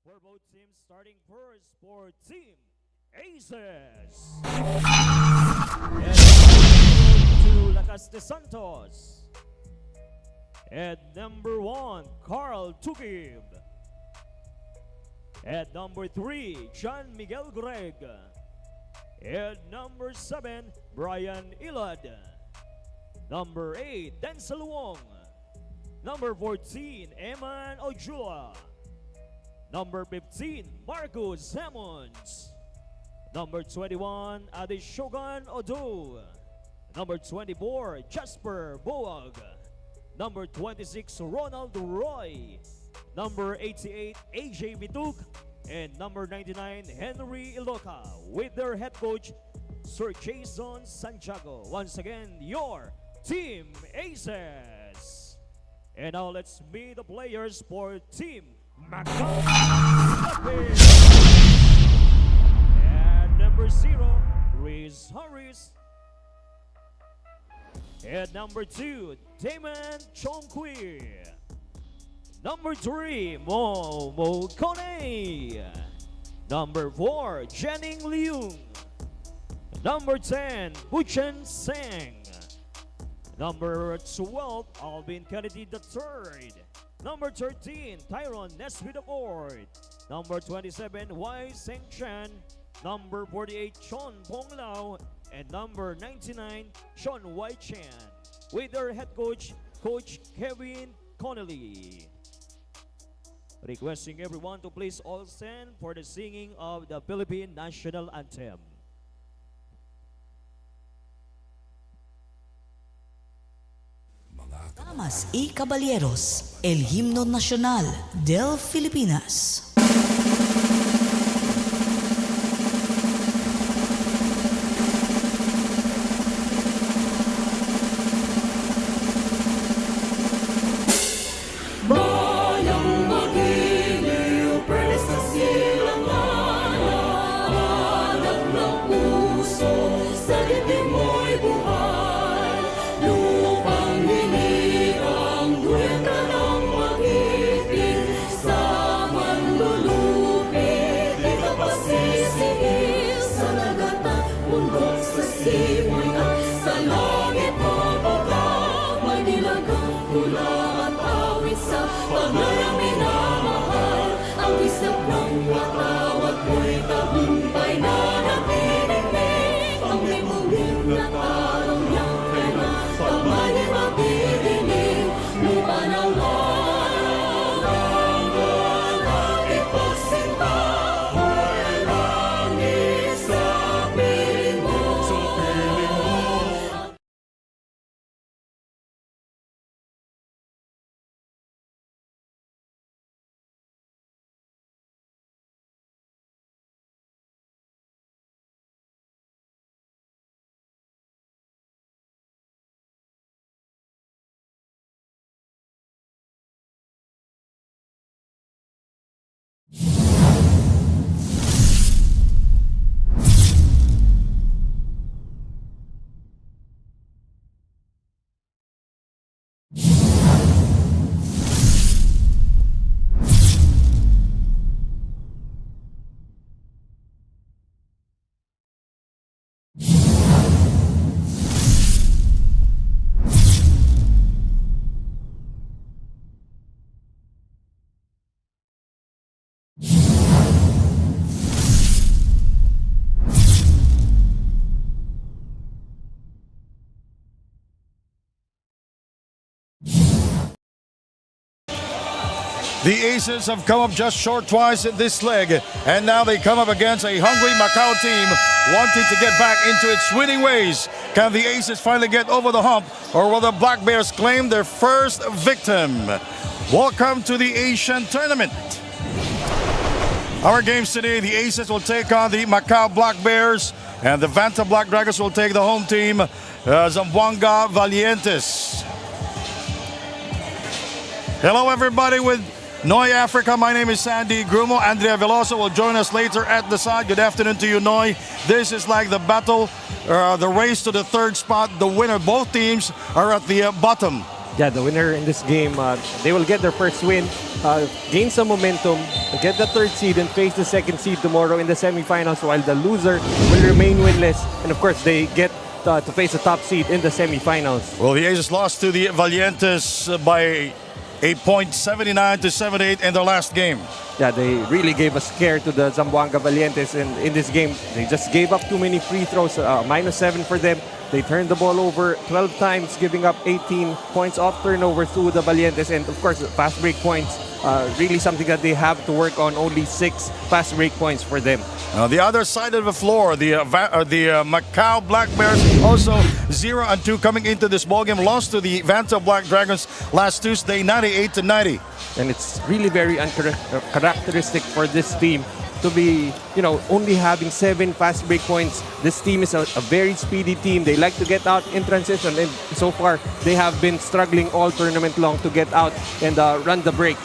for both teams. Starting first for Team Aces. And to Lacas de Santos. At number 1, Carl Tukib. At number 3, John Miguel Greg. At number 7, Brian Ilad. Number 8, Denzel Wong. Number 14, Eman Ojua. Number 15, Marcus Hammonds. Number 21, Adishogan Odo. Number 24, Jasper Boag. Number 26, Ronald Roy. Number 88, AJ Bituk. And number 99, Henry Iloca, with their head coach, Sir Jason Santiago. Once again, your Team Aces. And now let's meet the players for Team Macau. And number 0, Chris Harris. At number 2, Damon Chongqui. Number 3, Mo Kone. Number 4, Jenning Liung. Number 10, Buchen Seng. Number 12, Alvin Kennedy III. Number 13, Tyron Nesbitt IV. Number 27, Wai Seng Chan. Number 48, Chon Pong Lao. And number 99, Sean Wai Chan, with their head coach, Coach Kevin Connolly. Requesting everyone to please all stand for the singing of the Philippine National Anthem. Damas y caballeros, el himno nacional del Filipinas. The Aces have come up just short twice in this leg, and now they come up against a hungry Macau team wanting to get back into its winning ways. Can the Aces finally get over the hump, or will the Black Bears claim their first victim? Welcome to the Asian Tournament. Our games today, the Aces will take on the Macau Black Bears, and the Vanta Black Dragons will take the home team, Zamboanga Valientes. Hello everybody with Noy Africa. My name is Sandy Grumo. Andrea Veloso will join us later at the side. Good afternoon to you, Noy. This is like the battle, the race to the third spot. The winner, both teams are at the bottom Yeah, the winner in this game, they will get their first win, gain some momentum, get the third seed, and face the second seed tomorrow in the semifinals, while the loser will remain winless. And of course, they get to face the top seed in the semifinals. Well, the Aces lost to the Valientes by a point, 79 to 78 in their last game. Yeah, they really gave a scare to the Zamboanga Valientes in this game. They just gave up too many free throws, -7 for them. They turned the ball over 12 times, giving up 18 points off turnovers to the Valientes. And of course, fast break points, really something that they have to work on. Only 6 fast break points for them. Now, the other side of the floor, the Macau Black Bears also 0-2 coming into this ballgame. Lost to the Vanta Black Dragons last Tuesday, 98 to 90. And it's really very uncharacteristic for this team to be, only having 7 fast break points. This team is a very speedy team. They like to get out in transition, and so far they have been struggling all tournament long to get out and run the break.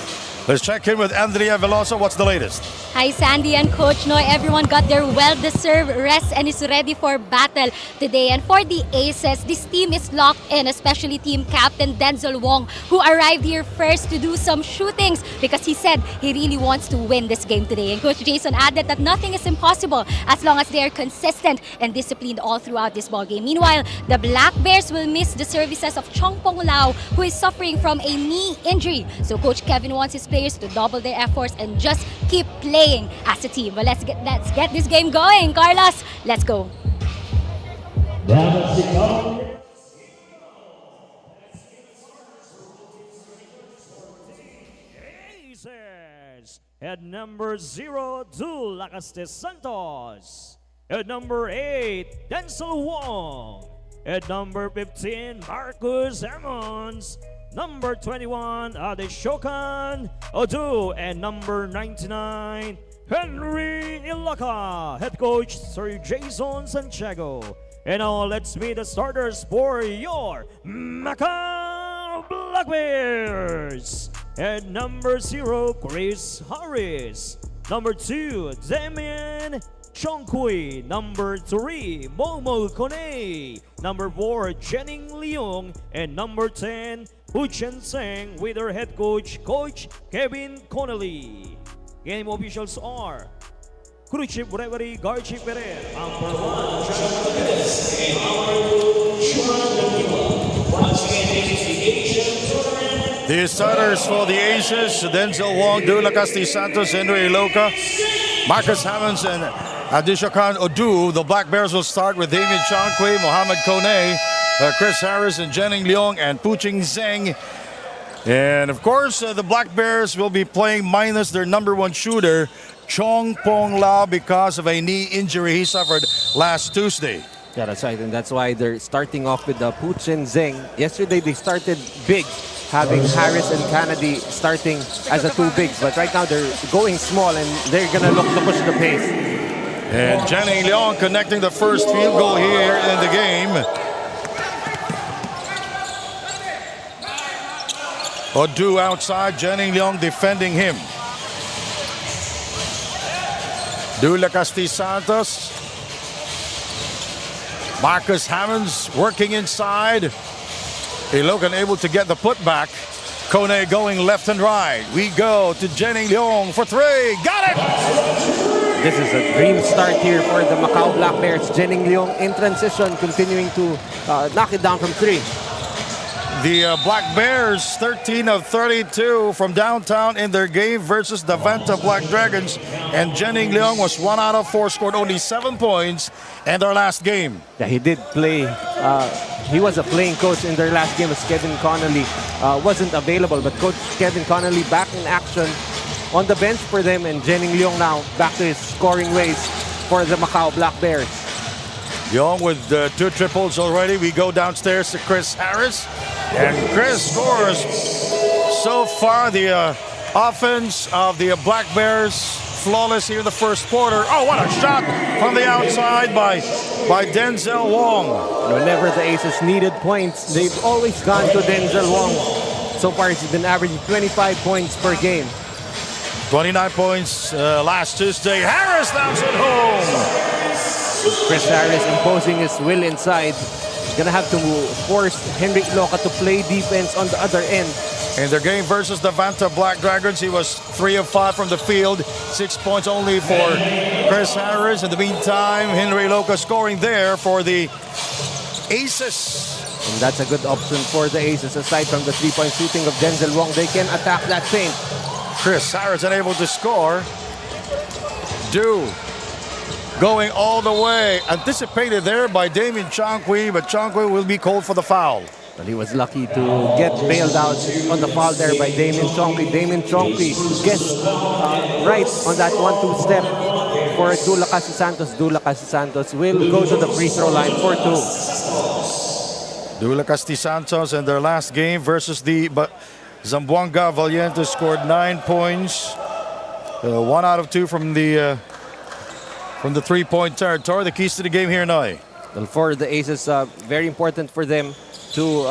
Let's check in with Andrea Veloso. What's the latest? Hi, Sandy and Coach Noy. Everyone got their well-deserved rest and is ready for battle today. And for the Aces, this team is locked in, especially team captain Denzel Wong, who arrived here first to do some shootings because he said he really wants to win this game today. And Coach Jason added that nothing is impossible as long as they are consistent and disciplined all throughout this ballgame. Meanwhile, the Black Bears will miss the services of Chong Pong Lao, who is suffering from a knee injury. So Coach Kevin wants his players to double their efforts and just keep playing as a team. But let's get this game going. Carlos, let's go. Aces at number 02, Lacaste Santos. At number 8, Denzel Wong. At number 15, Marcus Emmons. Number 21, Adeshokan Odu. And number 99, Henry Ilaka. Head coach, Sir Jason Santiago. And now let's meet the starters for your Macau Black Bears. At number 0, Chris Harris. Number 2, Damian Chongkui. Number 3, Momo Kone. Number 4, Jenning Leong. And number 10, Hu Chen Seng, with their head coach, Coach Kevin Connolly. Game officials are Crew Chief Referee Garchi Perez, number 1, John Rodriguez, and number 2, Juan Danilo. Once again, this is the Asian tournament. The starters for the Aces, Denzel Wong, Lacaste Santos, Henry Iloka, Marcus Hammonds, and Adishakan Odu. The Black Bears will start with Damian Chongkui, Mohamed Kone, Chris Harris, and Jenning Leong, and Puching Zheng. And of course, the Black Bears will be playing minus their number 1 shooter, Chong Pong Lao, because of a knee injury he suffered last Tuesday. Yeah, that's right, and that's why they're starting off with the Puchen Zheng. Yesterday they started big, having Harris and Kennedy starting as the 2 bigs, but right now they're going small and they're gonna look to push the pace. And Jenning Leong connecting the first field goal here in the game. Odu outside, Jenning Leong defending him. Lacaste Santos. Marcus Hammonds working inside. Ilokan able to get the putback. Kone going left and right. We go to Jenning Leong for 3. Got it! This is a dream start here for the Macau Black Bears. Jenning Leong in transition, continuing to knock it down from 3. The Black Bears, 13 of 32 from downtown in their game versus the Vanta Black Dragons. And Jenning Leong was 1 out of 4, scored only 7 points in their last game. Yeah, he did play. He was a playing coach in their last game as Kevin Connolly wasn't available. But Coach Kevin Connolly back in action on the bench for them. And Jenning Leong now back to his scoring ways for the Macau Black Bears. Leong with 2 triples already. We go downstairs to Chris Harris. And Chris scores. So far, the offense of the Black Bears flawless here in the first quarter. Oh, what a shot from the outside by Denzel Wong. Whenever the Aces needed points, they've always gone to Denzel Wong. So far, he's been averaging 25 points per game. 29 points last Tuesday. Harris knocks it home. Chris Harris imposing his will inside, gonna have to force Henry Iloca to play defense on the other end. In their game versus the Vanta Black Dragons, he was 3 of 5 from the field. 6 points only for Chris Harris. In the meantime, Henry Iloca scoring there for the Aces. And that's a good option for the Aces. Aside from the three-point shooting of Denzel Wong, they can attack that paint. Chris Harris unable to score. Du going all the way. Anticipated there by Damien Chongqui, but Chongqui will be called for the foul. But he was lucky to get bailed out on the foul there by Damien Chongqui. Damien Chongqui gets right on that 1-2 step for Dula Casisantos. Dula Casisantos will go to the free throw line for 2. Dula Santos in their last game versus the Zamboanga Valientes scored 9 points. 1 out of 2 from the 3-point territory. The keys to the game here now. Well, for the Aces, very important for them to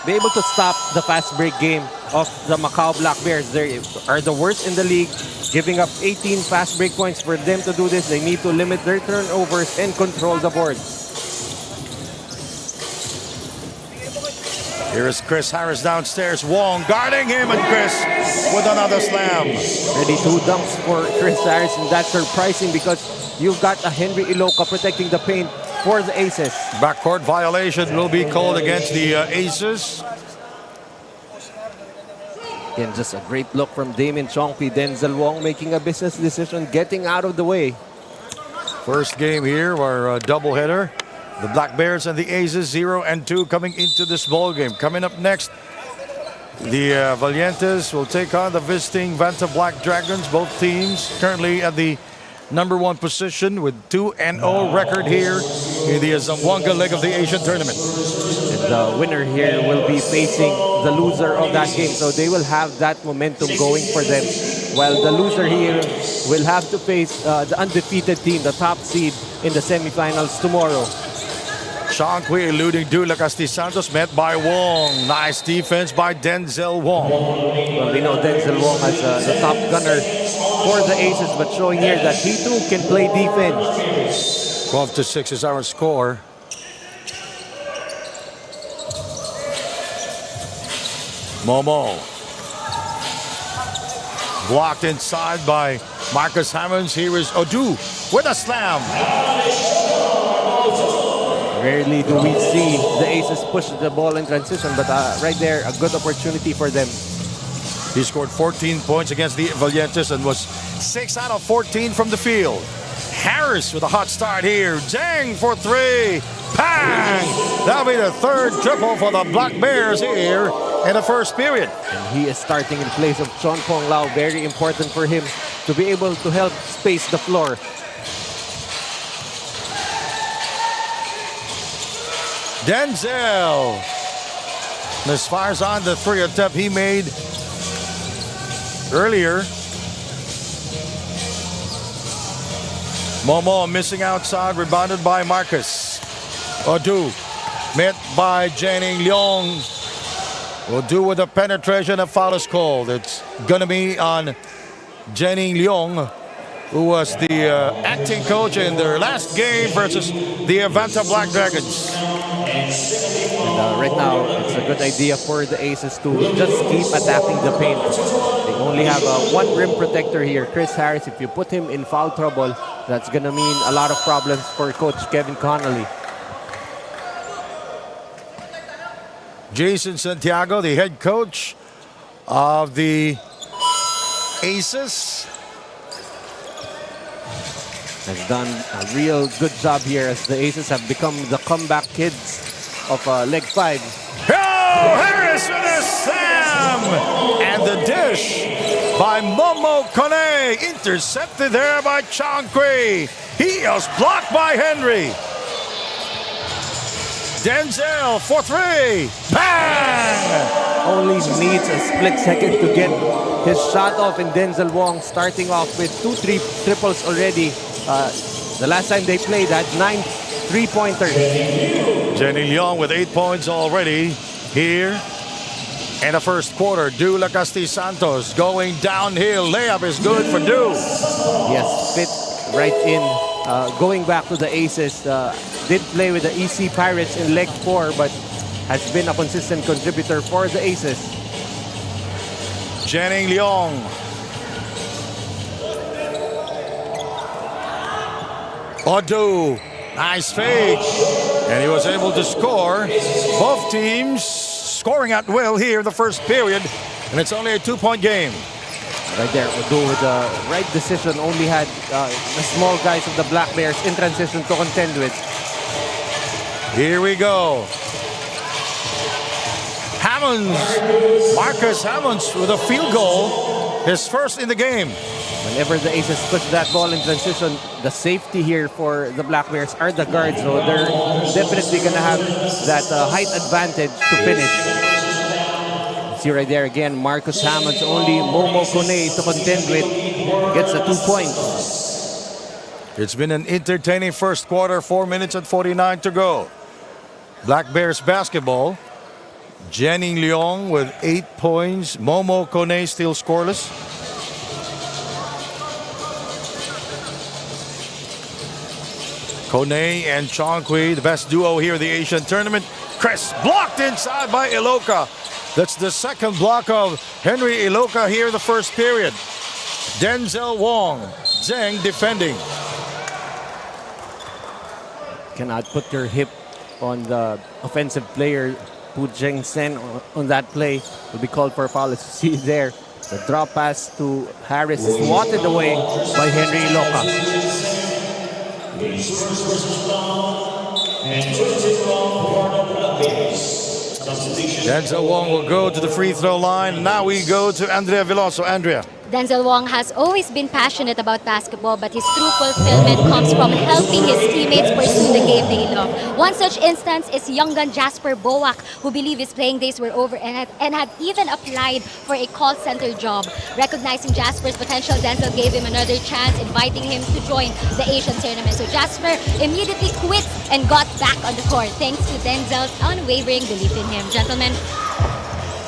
be able to stop the fast break game of the Macau Black Bears. They are the worst in the league, giving up 18 fast break points. For them to do this, they need to limit their turnovers and control the board. Here is Chris Harris downstairs. Wong guarding him, and Chris with another slam. Ready 2 dunks for Chris Harris, and that's surprising because you've got a Henry Iloca protecting the paint for the Aces. Backcourt violation will be called against the Aces. Again, just a great look from Damien Chongqui. Denzel Wong making a business decision, getting out of the way. First game here, our doubleheader. The Black Bears and the Aces 0-2 coming into this ball game. Coming up next, the Valientes will take on the visiting Vanta Black Dragons. Both teams currently at the #1 position with 2-0 record here in the Zamboanga leg of the Asian tournament. And the winner here will be facing the loser of that game, so they will have that momentum going for them. While the loser here will have to face the undefeated team, the top seed in the semifinals tomorrow. Chongqui eluding Dula Santos, met by Wong. Nice defense by Denzel Wong. Well, we know Denzel Wong as the top gunner for the Aces, but showing here that he too can play defense. 12-6 is our score. Momo. Blocked inside by Marcus Hammonds. Here is Odu with a slam. Rarely do we see the Aces push the ball in transition, but right there, a good opportunity for them. He scored 14 points against the Valientes and was 6 out of 14 from the field. Harris with a hot start here. Zhang for 3. Bang! That'll be the 3rd triple for the Black Bears here in the first period. And he is starting in place of Chon Pong Lau. Very important for him to be able to help space the floor. Denzel. As far as on the 3 attempt he made earlier. Momo missing outside, rebounded by Marcus. Odu met by Janine Leong. Odu with a penetration, a foul is called. It's gonna be on Janine Leong, who was the acting coach in their last game versus the Vanta Black Dragons. And right now, it's a good idea for the Aces to just keep attacking the paint. They only have one rim protector here, Chris Harris. If you put him in foul trouble, that's going to mean a lot of problems for Coach Kevin Connolly. Jason Santiago, the head coach of the Aces, has done a real good job here as the Aces have become the comeback kids of Leg 5. Oh, Harris with a slam! And the dish by Momo Kone, intercepted there by Chongqui. He is blocked by Henry. Denzel for 3. Bang! Only needs a split second to get his shot off, and Denzel Wong starting off with 2 triples already. The last time they played had 9 3-pointers. Jenny Leong with 8 points already here in the first quarter. Dula Santos going downhill. Layup is good for Du. Yes, fit right in. Going back to the Aces, did play with the EC Pirates in leg 4, but has been a consistent contributor for the Aces. Jenning Leong. Odo. Nice fake. And he was able to score. Both teams scoring at will here in the first period. And it's only a 2-point game. Right there, Odo with the right decision, only had the small guys of the Black Bears in transition to contend with. Here we go. Hammonds. Marcus Hammonds with a field goal. His first in the game. Whenever the Aces push that ball in transition, the safety here for the Black Bears are the guards, so they're definitely going to have that height advantage to finish. See right there again, Marcus Hammonds, only Momo Kone to contend with, gets the 2 points. It's been an entertaining first quarter, 4 minutes and 49 to go. Black Bears basketball. Jenning Leong with 8 points. Momo Kone still scoreless. Kone and Chongqui, the best duo here in the Asian tournament. Chris blocked inside by Iloka. That's the second block of Henry Iloka here in the first period. Denzel Wong, Zheng defending. Cannot put your hip on the offensive player. Put Zheng Sen on that play. Will be called for a foul. As you see there, the drop pass to Harris is swatted away by Henry Iloka. Denzel Wong will go to the free throw line. Now we go to Andrea Veloso. Andrea. Denzel Wong has always been passionate about basketball, but his true fulfillment comes from helping his teammates pursue the game they love. One such instance is young gun Jasper Boak, who believed his playing days were over and had even applied for a call center job. Recognizing Jasper's potential, Denzel gave him another chance, inviting him to join the Asian tournament. So Jasper immediately quit and got back on the court, thanks to Denzel's unwavering belief in him. Gentlemen,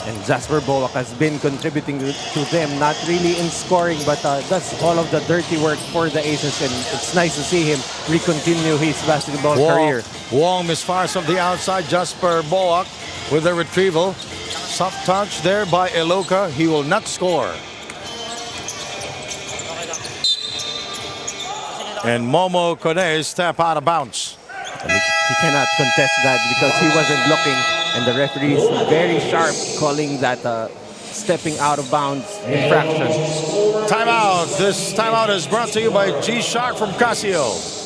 And Jasper Boak has been contributing to them, not really in scoring, but does all of the dirty work for the Aces, and it's nice to see him recontinue his basketball career. Wong misfires from the outside. Jasper Boak with a retrieval. Soft touch there by Iloka. He will not score. And Momo Kone step out of bounds. He cannot contest that because he wasn't looking, and the referee is very sharp, calling that stepping out of bounds infraction. Timeout. This timeout is brought to you by G-Shock from Casio.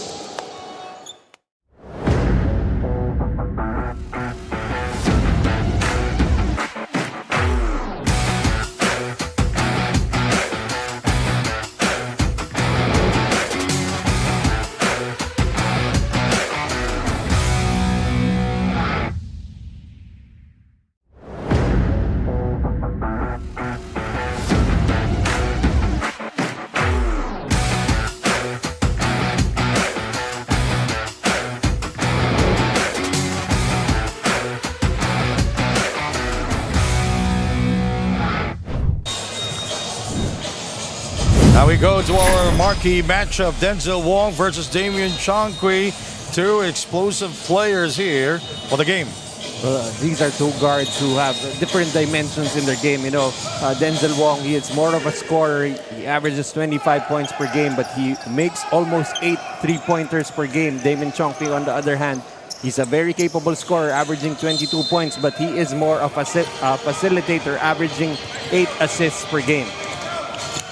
Now we go to our marquee matchup, Denzel Wong versus Damian Chongqui. Two explosive players here for the game. These are two guards who have different dimensions in their game. You know, Denzel Wong, he is more of a scorer. He averages 25 points per game, but he makes almost 8 3-pointers per game. Damian Chongqui, on the other hand, he's a very capable scorer, averaging 22 points, but he is more of a facilitator, averaging 8 assists per game.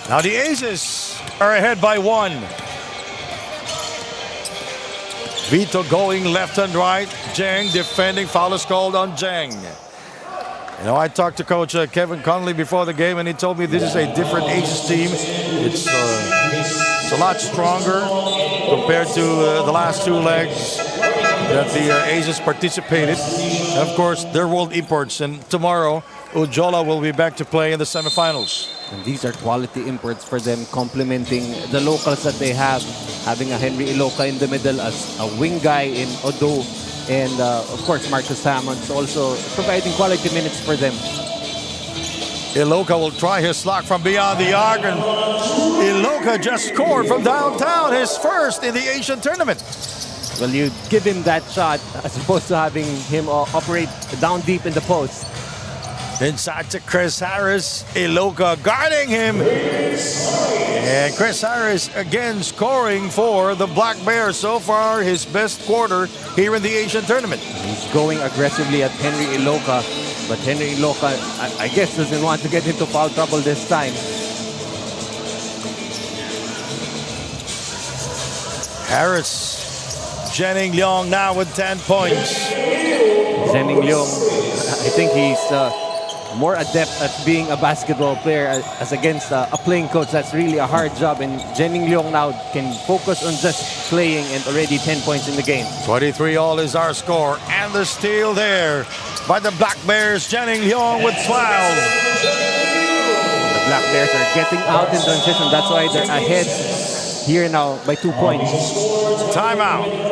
Now the Aces are ahead by 1. Vito going left and right. Zheng defending. Foul is called on Zheng. You know, I talked to Coach Kevin Conley before the game, and he told me this is a different Aces team. It's a lot stronger compared to the last 2 legs that the Aces participated. And of course, they're world imports, and tomorrow Ujola will be back to play in the semifinals. And these are quality imports for them, complementing the locals that they have. Having a Henry Iloka in the middle as a wing guy in Odo. And of course, Marcus Hammonds also providing quality minutes for them. Iloka will try his luck from beyond the arc, and Iloka just scored from downtown, his first in the Asian tournament. Well, you give him that shot as opposed to having him operate down deep in the post. Inside to Chris Harris. Iloka guarding him. And Chris Harris again scoring for the Black Bears. So far, his best quarter here in the Asian tournament. He's going aggressively at Henry Iloka, but Henry Iloka, I guess, doesn't want to get into foul trouble this time. Harris. Jenning Leong now with 10 points. Jenning Leong, I think he's more adept at being a basketball player as against a playing coach. That's really a hard job, and Jenning Leong now can focus on just playing, and already 10 points in the game. 23 all is our score, and the steal there by the Black Bears. Jenning Leong with 12. The Black Bears are getting out in transition. That's why they're ahead here now by 2 points. Timeout.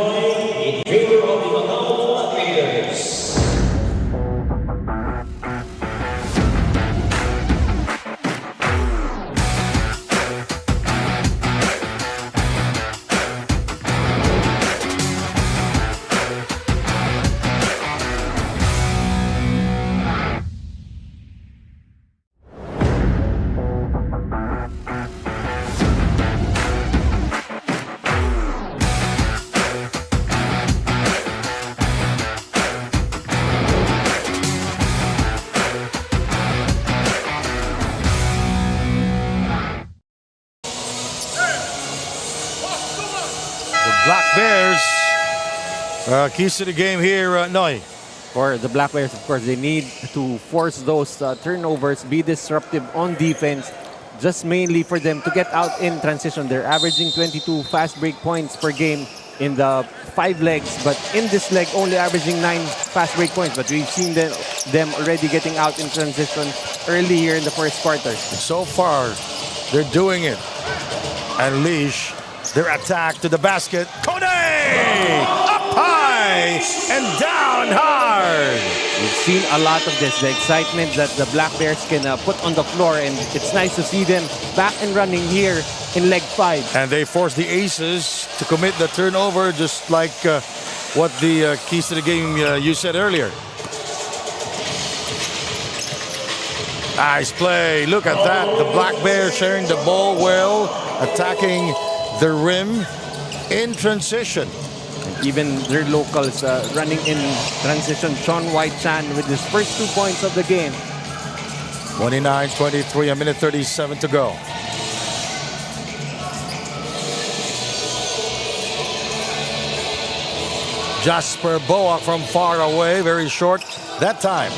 Black Bears, keys to the game here, Noy. For the Black Bears, of course, they need to force those turnovers, be disruptive on defense, just mainly for them to get out in transition. They're averaging 22 fast break points per game in the 5 legs, but in this leg, only averaging 9 fast break points. But we've seen them already getting out in transition early here in the first quarter. So far, they're doing it. Unleash their attack to the basket. Kone! Up high and down hard. We've seen a lot of this, the excitement that the Black Bears can put on the floor, and it's nice to see them back and running here in leg 5. And they force the Aces to commit the turnover, just like what the keys to the game you said earlier. Nice play. Look at that. The Black Bears sharing the ball well, attacking the rim in transition. And even their locals running in transition. Sean White-Chan with his first 2 points of the game. 29-23, a minute 37 to go. Jasper Boa from far away, very short that time.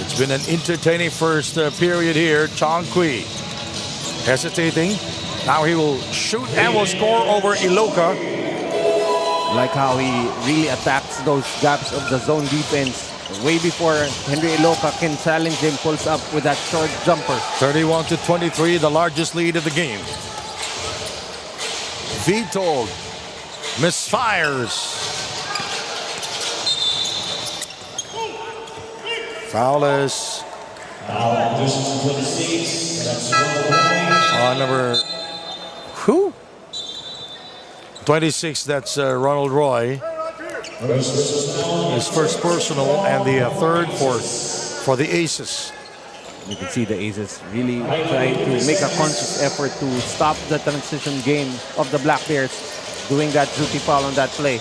It's been an entertaining first period here. Chong Kui hesitating. Now he will shoot and will score over Iloka. Like how he really attacks those gaps of the zone defense way before Henry Iloka can challenge him, pulls up with that short jumper. 31-23, the largest lead of the game. Vitold misfires. Foul is number 26, that's Ronald Roy. His first personal and the third for the Aces. You can see the Aces really trying to make a conscious effort to stop the transition game of the Black Bears, doing that duty foul on that play.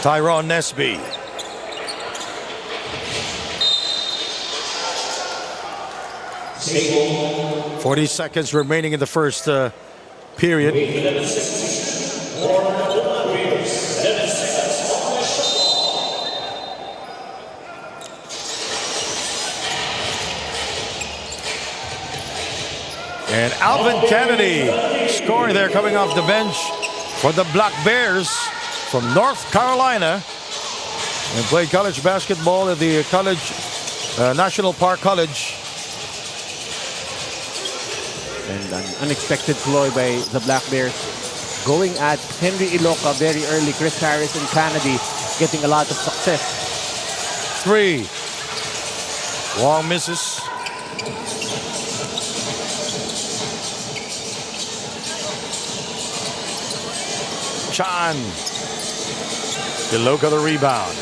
Tyrone Nesby. Stable. 40 seconds remaining in the first period. And Alvin Kennedy scoring there, coming off the bench for the Black Bears from North Carolina, and played college basketball at the National Park College. And an unexpected ploy by the Black Bears, going at Henry Iloka very early. Chris Harris and Kennedy getting a lot of success. 3. Wong misses. Chan. Iloka the rebound.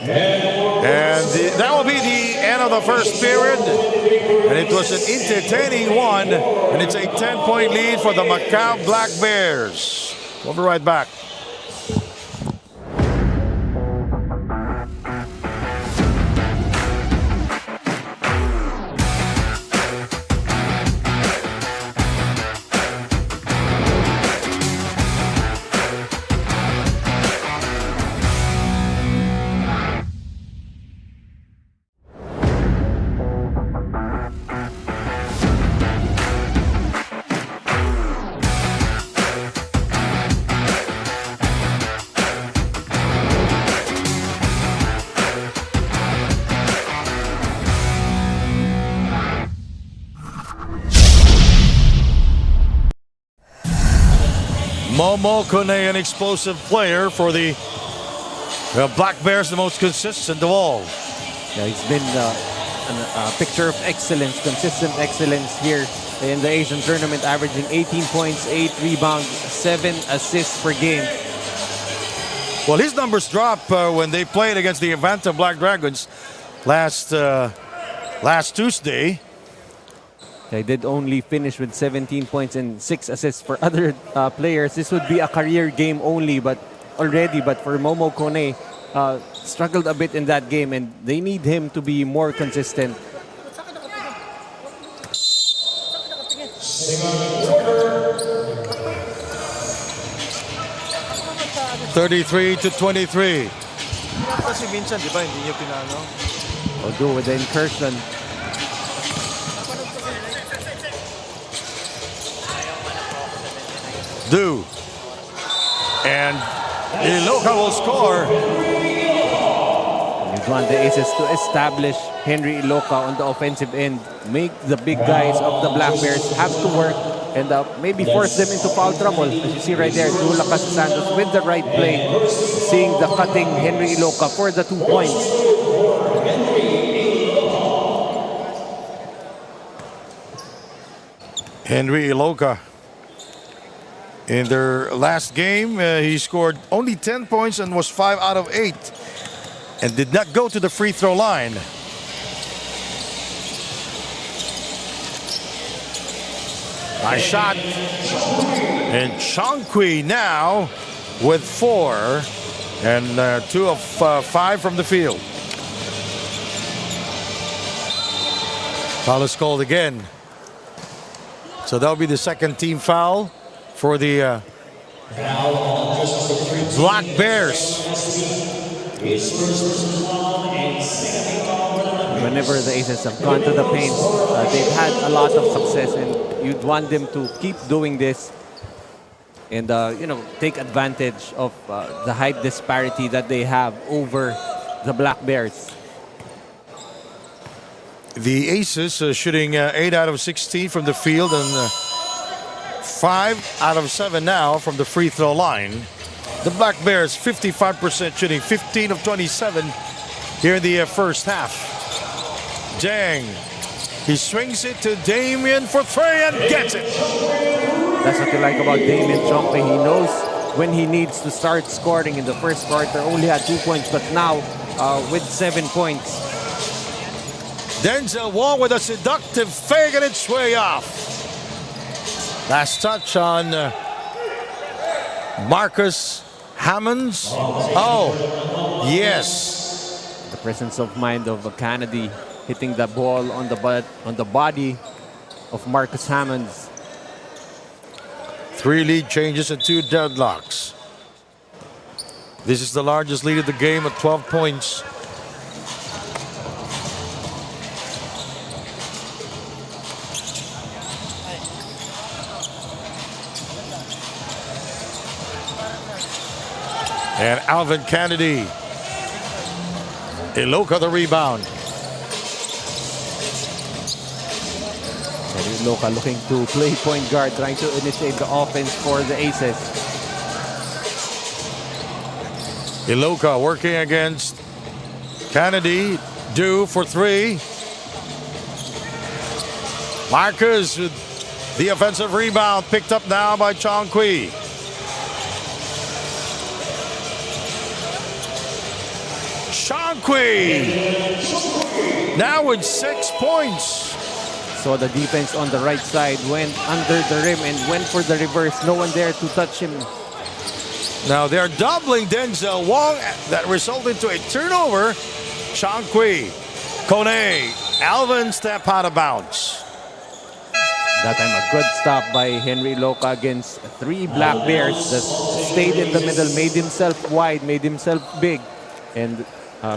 And that will be the end of the first period. And it was an entertaining one. And it's a 10-point lead for the Macau Black Bears. We'll be right back. Momo Kone, an explosive player for the Black Bears, the most consistent of all. Yeah, he's been a picture of excellence, consistent excellence here in the Asian tournament, averaging 18 points, 8 rebounds, 7 assists per game. Well, his numbers dropped when they played against the Avanta Black Dragons last Tuesday. They did only finish with 17 points and 6 assists. For other players, this would be a career game only, but for Momo Kone, struggled a bit in that game, and they need him to be more consistent. (33-23). Kasi minsan, di ba, hindi niyo pinano? Odo with the incursion. Do. And Iloka will score. You want the Aces to establish Henry Iloka on the offensive end, make the big guys of the Black Bears have to work, and maybe force them into foul trouble. As you see right there, Lucas Santos with the right play, seeing the cutting Henry Iloka for the 2 points. Henry Iloka. In their last game, he scored only 10 points and was 5 out of 8. And did not go to the free throw line. Nice shot. And Changqui now with 4 and 2 of 5 from the field. Foul is called again. So that'll be the second team foul for the Black Bears. Whenever the Aces have gone to the paint, they've had a lot of success, and you'd want them to keep doing this and take advantage of the height disparity that they have over the Black Bears. The Aces shooting 8 out of 16 from the field and 5 out of 7 now from the free throw line. The Black Bears 55% shooting, 15 of 27 here in the first half. Jang, he swings it to Damien for 3 and gets it. That's what you like about Damien Chongpe. He knows when he needs to start scoring. In the first quarter, only had 2 points, but now with 7 points. Denzel Wong with a seductive fake and it's way off. Last touch on Marcus Hammonds. Oh, yes. The presence of mind of Kennedy hitting the ball on the body of Marcus Hammonds. 3 lead changes and 2 deadlocks. This is the largest lead of the game at 12 points. And Alvin Kennedy. Iloka the rebound. Iloka looking to play point guard, trying to initiate the offense for the Aces. Iloka working against Kennedy. Due for 3. Marcus with The offensive rebound picked up now by Chong Kui. Chong Kui now with 6 points. So the defense on the right side went under the rim and went for the reverse. No one there to touch him. Now they're doubling Denzel Wong. That resulted to a turnover. Chong Kui, Kone, Alvin step out of bounds. That time a good stop by Henry Loca against 3 Black Bears. Just stayed in the middle, made himself wide, made himself big. And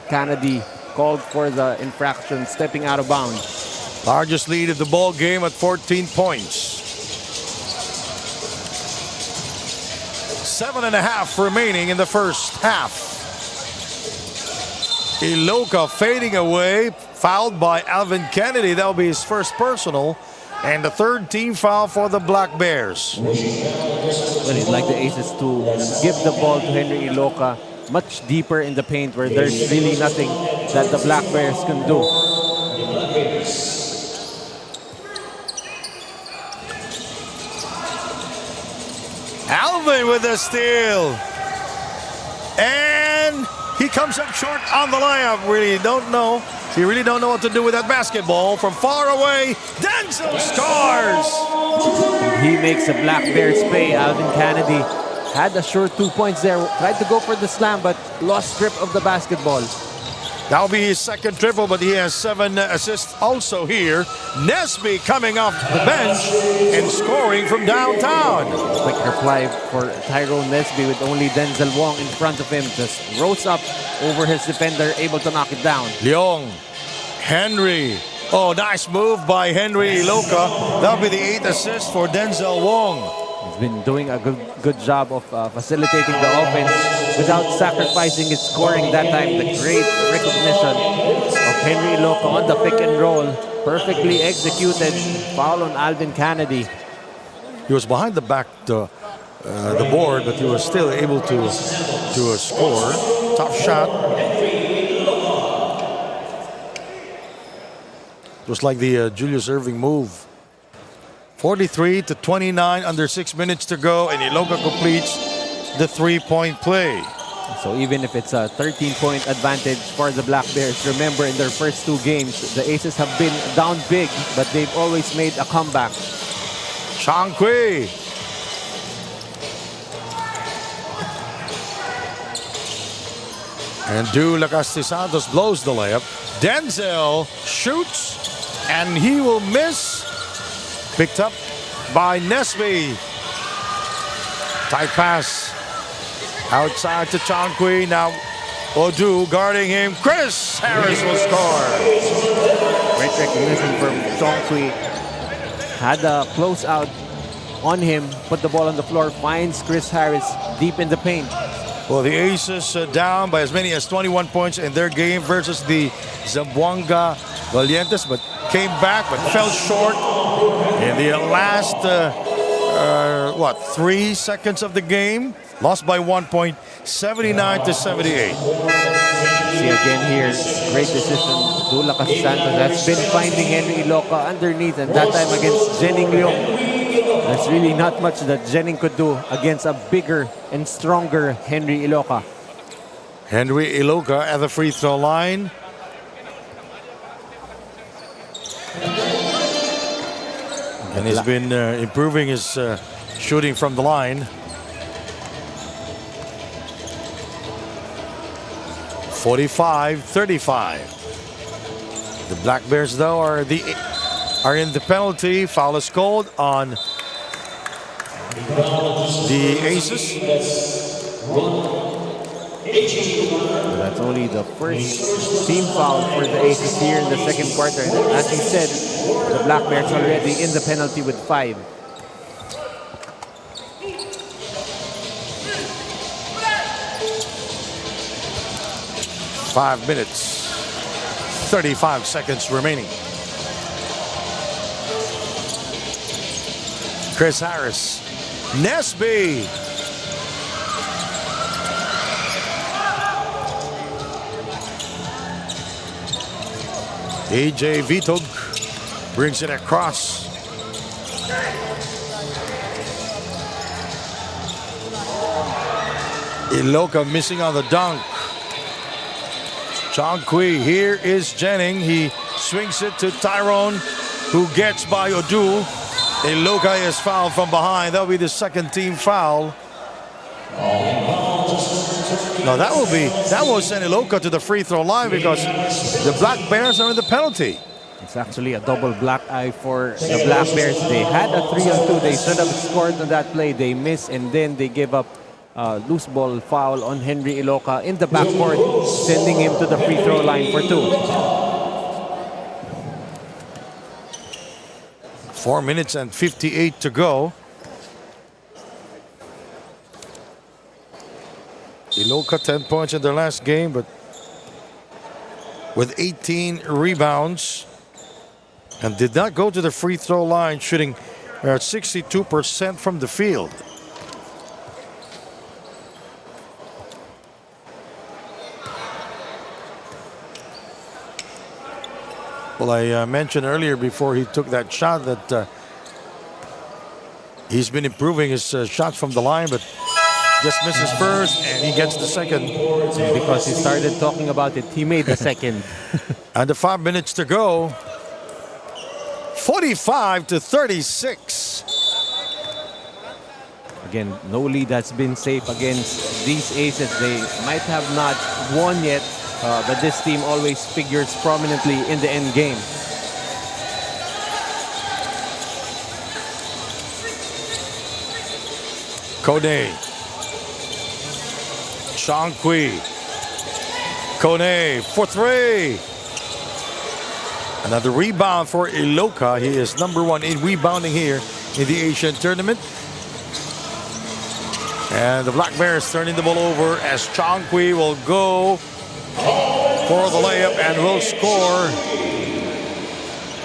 Kennedy called for the infraction, stepping out of bounds. Largest lead of the ball game at 14 points. 7.5 remaining in the first half. Iloka fading away, fouled by Alvin Kennedy. That'll be his first personal. And the third team foul for the Black Bears. Well, he'd like the Aces to give the ball to Henry Iloka much deeper in the paint where there's really nothing that the Black Bears can do. Alvin with the steal. And he comes up short on the layup. Really don't know. You really don't know what to do with that basketball. From far away, Denzel scores. He makes the Black Bears pay. Alvin Kennedy had a short 2 points there. Tried to go for the slam, but lost grip of the basketball. That'll be his second triple, but he has 7 assists also here. Nesby coming off the bench and scoring from downtown. Quick reply for Tyrone Nesby with only Denzel Wong in front of him. Just rose up over his defender, able to knock it down. Leong, Henry. Oh, nice move by Henry Iloka. That'll be the 8th assist for Denzel Wong. He's been doing a good job of facilitating the offense without sacrificing his scoring that time. The great recognition of Henry Iloka on the pick and roll. Perfectly executed. Foul on Alvin Kennedy. He was behind the back the board, but he was still able to score. Tough shot. It was like the Julius Erving move. 43 to 29, under 6 minutes to go, and Iloka completes the 3-point play. So even if it's a 13-point advantage for the Black Bears, remember in their first 2 games, the Aces have been down big, but they've always made a comeback. Chong Kui. And Du Lacastisantos blows the layup. Denzel shoots, and he will miss. Picked up by Nesby. Tight pass. Outside to Chong Kui. Now Odu guarding him. Chris Harris will score. Great recognition from Chong Kui. Had a close out on him. Put the ball on the floor. Finds Chris Harris deep in the paint. Well, the Aces down by as many as 21 points in their game versus the Zamboanga Valientes, but came back but fell short in the last 3 seconds of the game. Lost by 1 point, 79 to 78. See again here, great decision. Du Lacastisantos has been finding Henry Iloka underneath, and that time against Jennings Leong. There's really not much that Jennings could do against a bigger and stronger Henry Iloka. Henry Iloka at the free throw line. And he's been improving his shooting from the line. 45-35. The Black Bears, though, are in the penalty. Foul is called on the Aces. That's only the first team foul for the Aces here in the second quarter. And as you said, the Black Bears already in the penalty with 5. Five minutes, 35 seconds remaining. Chris Harris, Nesby. AJ Vitog brings it across. Iloka missing on the dunk. Changqui, here is Jennings. He swings it to Tyrone, who gets by Odu. Iloka is fouled from behind. That'll be the second team foul. No, that will send Iloka to the free throw line because the Black Bears are in the penalty. It's actually a double black eye for the Black Bears. They had a 3-on-2. They should have scored on that play. They missed, and then they give up a loose ball foul on Henry Iloka in the backcourt, sending him to the free throw line for 2. 4 minutes and 58 to go. Iloka 10 points in their last game, but with 18 rebounds, and did not go to the free throw line, shooting at 62% from the field. Well, I mentioned earlier before he took that shot that he's been improving his shots from the line, but just misses first, and he gets the second. Because he started talking about it, he made the second. And the 5 minutes to go. 45-36. Again, no lead has been safe against these Aces. They might have not won yet, but this team always figures prominently in the end game. Kone. Changqui. Kone for 3. Another rebound for Iloka. He is #1 in rebounding here in the Asian tournament. And the Black Bears turning the ball over as Changqui will go for the layup and will score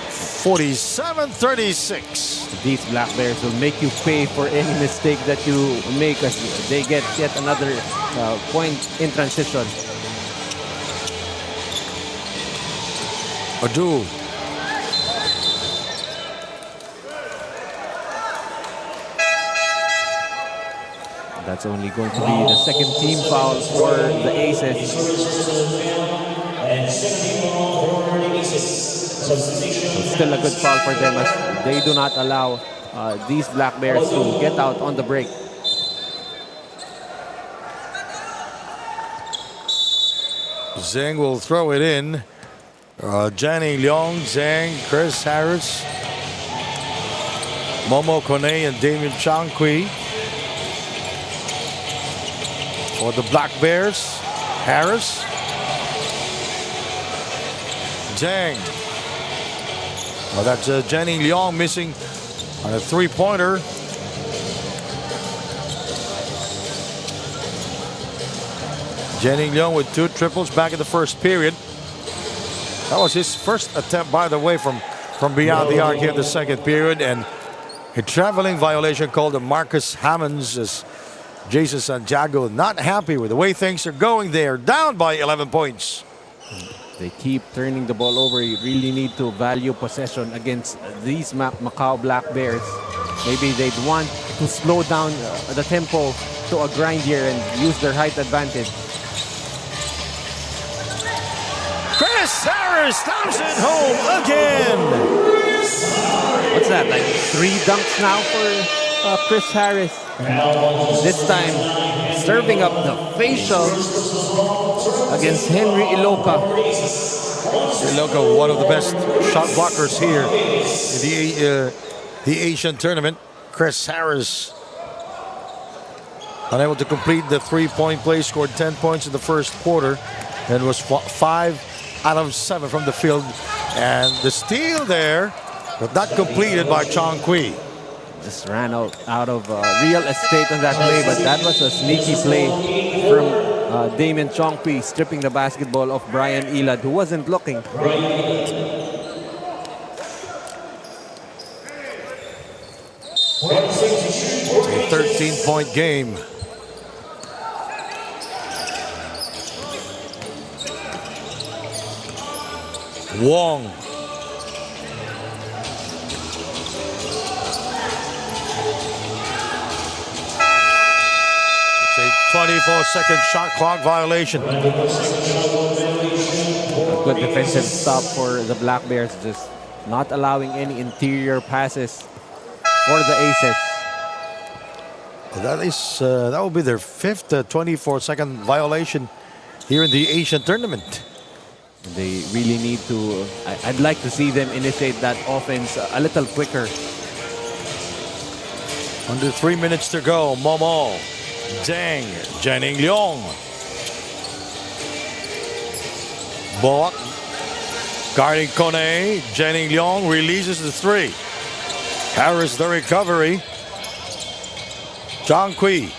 47-36. These Black Bears will make you pay for any mistake that you make as they get yet another point in transition. Adu. That's only going to be the second team foul for the Aces. So still a good foul for them as they do not allow these Black Bears to get out on the break. Zhang will throw it in. Johnny Leong, Zhang, Chris Harris, Momo Kone, and Damien Changqui. For the Black Bears, Harris, Zhang. Well, that's Johnny Leong missing on a three-pointer. Johnny Leong with 2 triples back in the first period. That was his first attempt, by the way, from beyond the arc here in the second period. And a traveling violation called to Marcus Hammonds as Jason Santiago not happy with the way things are going there. Down by 11 points. They keep turning the ball over. You really need to value possession against these Macau Black Bears. Maybe they'd want to slow down the tempo to a grind here and use their height advantage. Chris Harris stomps it home again. What's that, like 3 dunks now for Chris Harris? This time, serving up the facial against Henry Iloka. Iloka, one of the best shot blockers here in the Asian tournament. Chris Harris unable to complete the 3-point play, scored 10 points in the first quarter, and was 5 out of 7 from the field. And the steal there, but not completed by Changqui. Just ran out of real estate on that play, but that was a sneaky play from Damien Changqui, stripping the basketball of Brian Elad, who wasn't looking. A 13-point game. Wong. 24-second shot clock violation. Good defensive stop for the Black Bears, just not allowing any interior passes for the Aces. That will be their fifth 24-second violation here in the Asian tournament. They really need to, I'd like to see them initiate that offense a little quicker. Under 3 minutes to go. Momo, Zhang, Jenning Leong. Boak guarding Kone. Jenning Leong releases the three. Harris the recovery. Zhang Kui.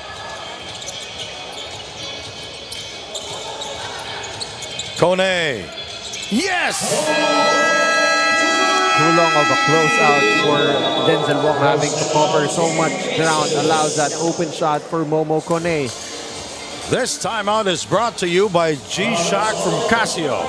Kone. Yes! Too long of a closeout for Denzel Wong, having to cover so much ground, allows that open shot for Momo Kone. This timeout is brought to you by G-Shock from Casio.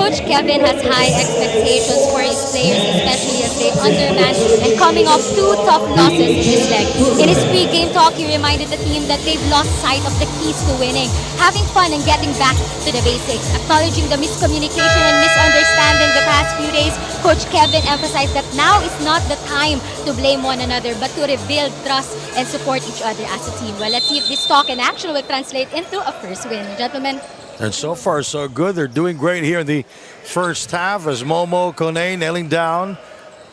Coach Kevin has high expectations for his players, especially as they undermanned and coming off 2 tough losses in this leg. In his pre-game talk, he reminded the team that they've lost sight of the keys to winning, having fun and getting back to the basics. Acknowledging the miscommunication and misunderstanding the past few days, Coach Kevin emphasized that now is not the time to blame one another, but to rebuild trust and support each other as a team. Well, let's see if this talk and action will translate into a first win. Gentlemen. And so far, so good. They're doing great here in the first half as Momo Kone nailing down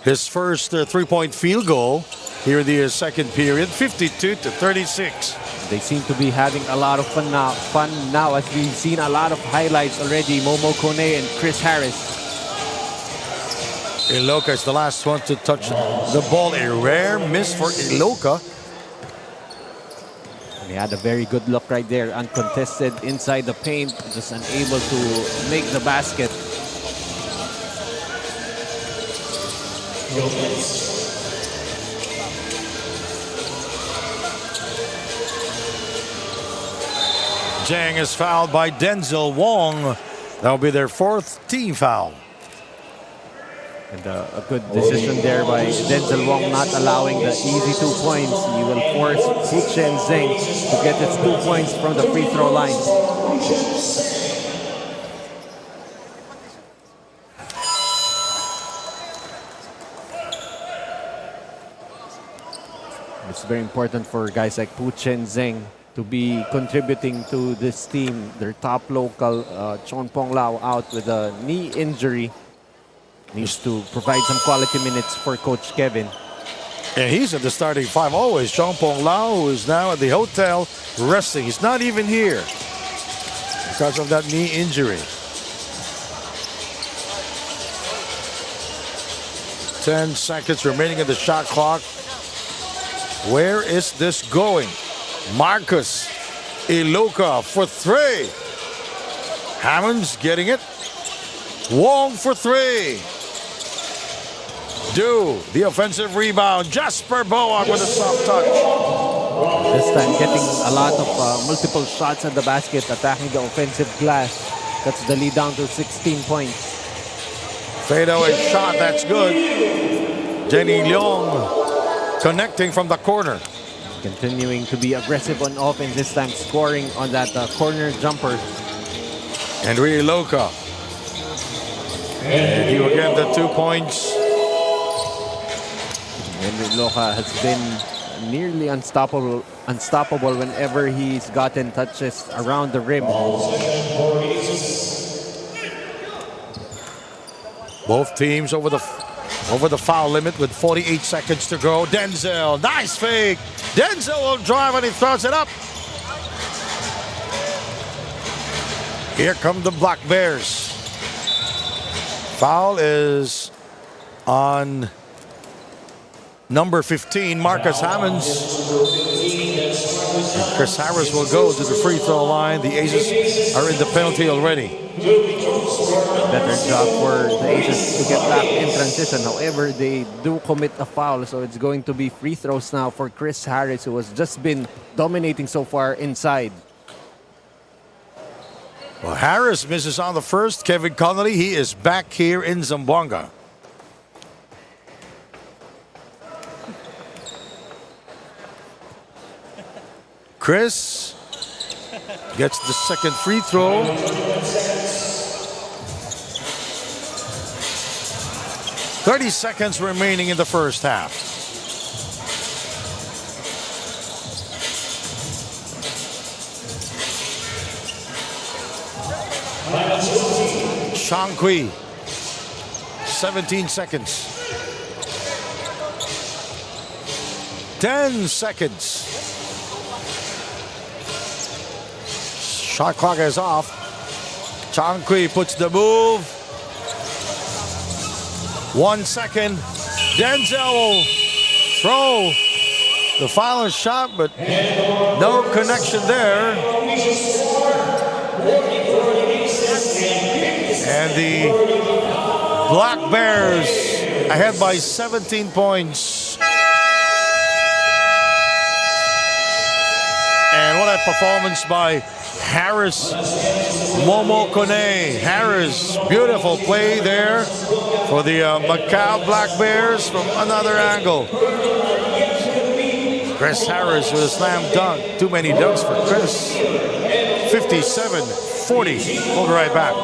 his first three-point field goal here in the second period, 52-36. They seem to be having a lot of fun now as we've seen a lot of highlights already. Momo Kone and Chris Harris. Iloka is the last one to touch the ball. A rare miss for Iloka. He had a very good look right there, uncontested inside the paint, just unable to make the basket. Zhang is fouled by Denzel Wong. That will be their 4th team foul. And a good decision there by Denzel Wong, not allowing the easy 2 points. He will force Puchen Zheng to get his 2 points from the free throw line. It's very important for guys like Puchen Zheng to be contributing to this team. Their top local, Chonpong Lao, out with a knee injury. Needs to provide some quality minutes for Coach Kevin. And he's at the starting 5 always. Chongpong Lao, who is now at the hotel resting. He's not even here because of that knee injury. 10 seconds remaining in the shot clock. Where is this going? Marcus Iloka for 3. Hammonds getting it. Wong for 3. The offensive rebound. Jasper Boak with a soft touch. This time getting a lot of multiple shots at the basket, attacking the offensive glass. Cuts the lead down to 16 points. Fadeaway shot, that's good. Jenny Leong connecting from the corner. Continuing to be aggressive on offense, this time scoring on that corner jumper. Henry Iloka. And he will get the 2 points. Henry Iloka has been nearly unstoppable whenever he's gotten touches around the rim. Both teams over the foul limit with 48 seconds to go. Denzel, nice fake. Denzel will drive and he throws it up. Here come the Black Bears. Foul is on number 15, Marcus Hammonds. And Chris Harris will go to the free throw line. The Aces are in the penalty already. Better job for the Aces to get back in transition. However, they do commit a foul, so it's going to be free throws now for Chris Harris, who has just been dominating so far inside. Well, Harris misses on the first. Kevin Connolly, he is back here in Zamboanga. Chris gets the second free throw. "30 seconds remaining in the first half." Shankui, 17 seconds. 10 seconds. Shot clock is off. Shankui puts the move. 1 second. Denzel will throw the final shot, but no connection there. And the Black Bears ahead by 17 points. And what a performance by Harris Momo Kone. Harris, beautiful play there for the Macau Black Bears from another angle. Chris Harris with a slam dunk. Too many dunks for Chris. 57-40. We'll be right back.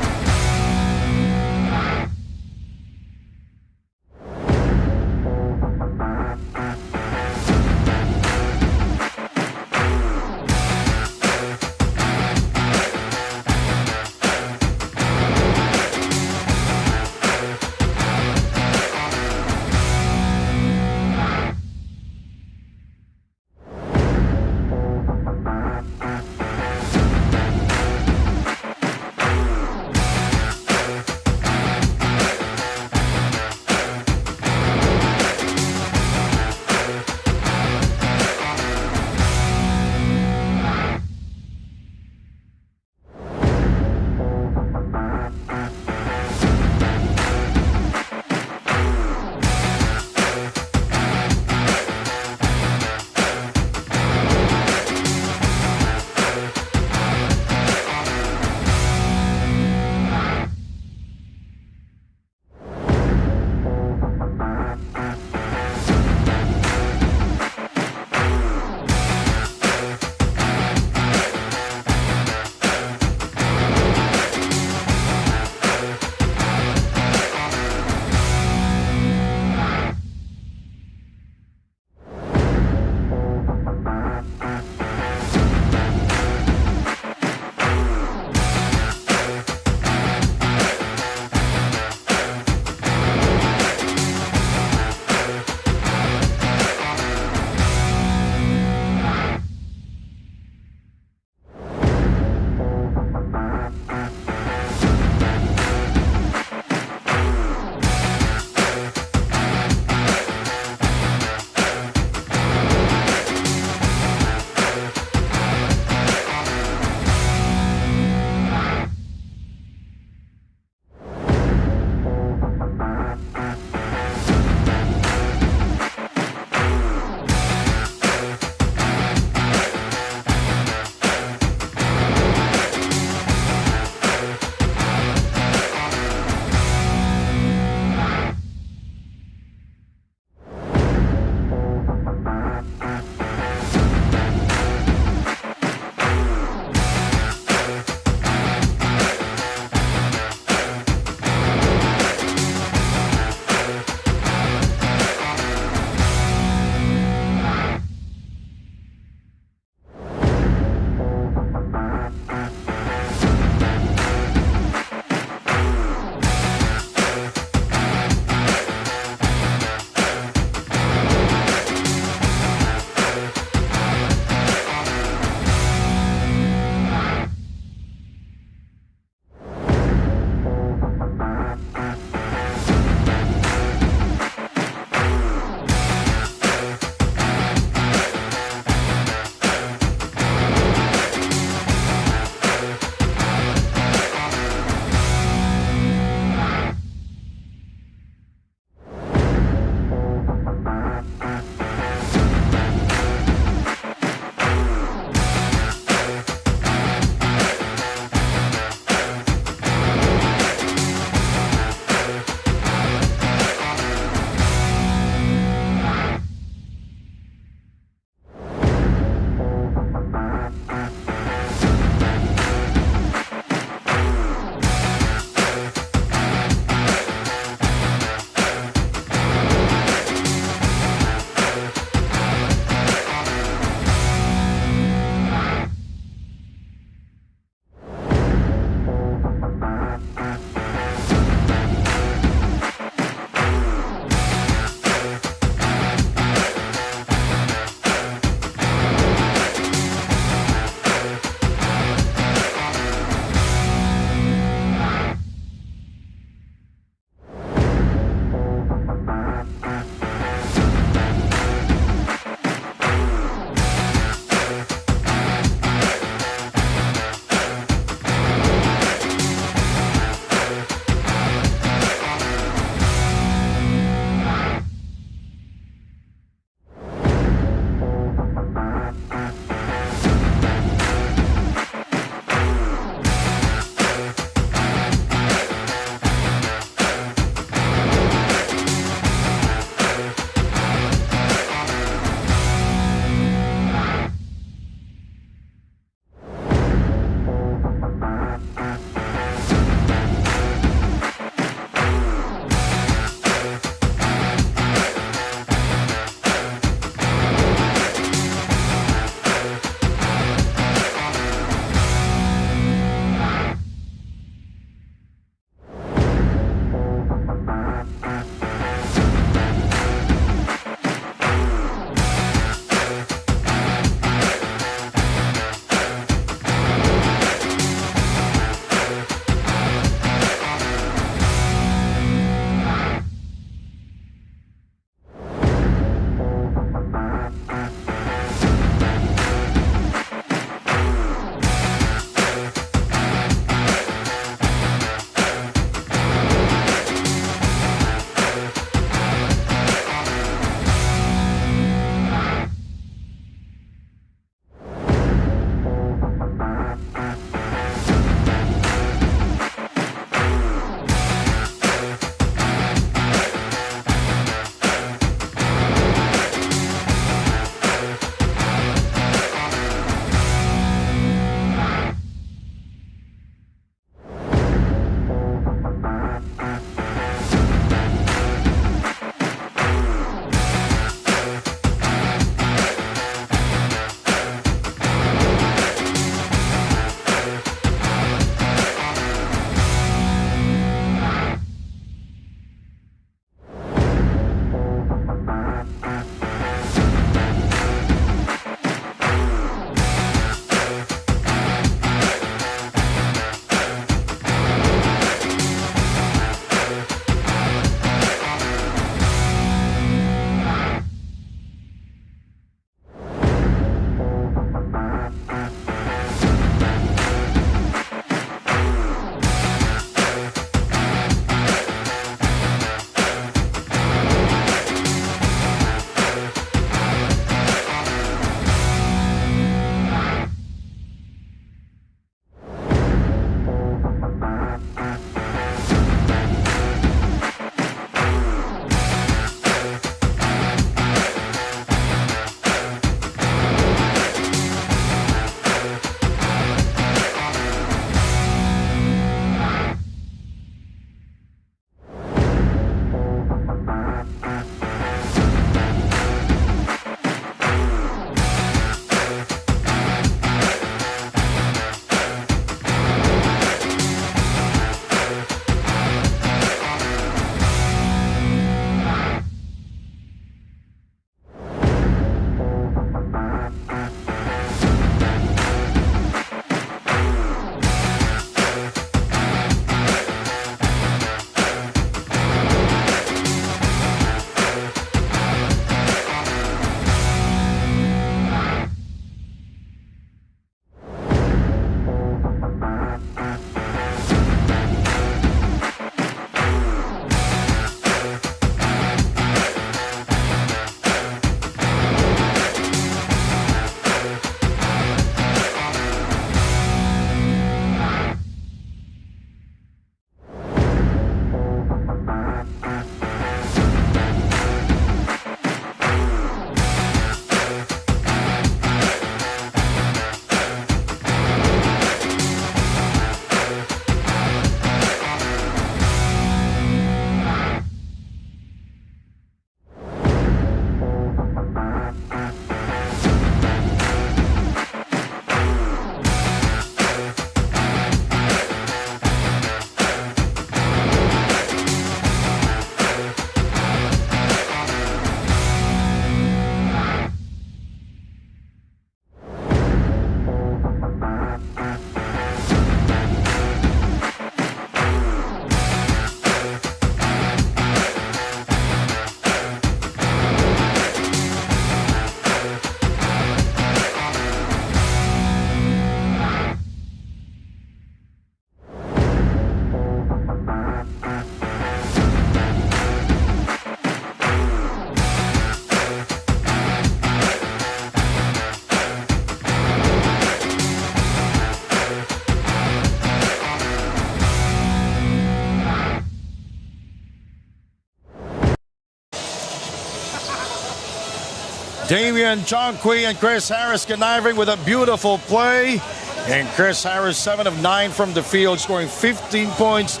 Damian Jonqui and Chris Harris conniving with a beautiful play. And Chris Harris, 7 of 9 from the field, scoring 15 points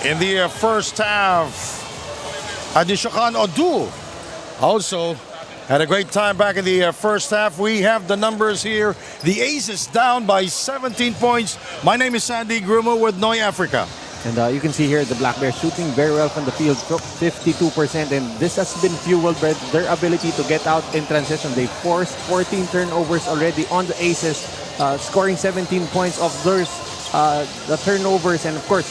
in the first half. Adishokan Odu also had a great time back in the first half. We have the numbers here. The Aces down by 17 points. My name is Sandy Grumo with Noy Africa. And you can see here the Black Bears shooting very well from the field, 52%. And this has been fueled by their ability to get out in transition. They forced 14 turnovers already on the Aces, scoring 17 points of those the turnovers. And of course,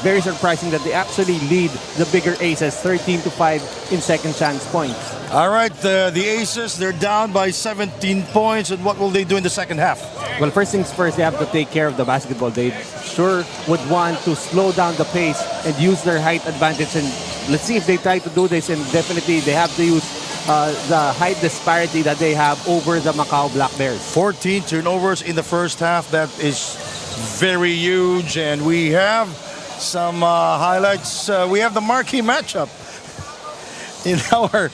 very surprising that they actually lead the bigger Aces 13-5 in second chance points. All right, the Aces, they're down by 17 points. And what will they do in the second half? Well, first things first, they have to take care of the basketball. They sure would want to slow down the pace and use their height advantage. And let's see if they try to do this. And definitely, they have to use the height disparity that they have over the Macau Black Bears. 14 turnovers in the first half. That is very huge. And we have some highlights. We have the marquee matchup in our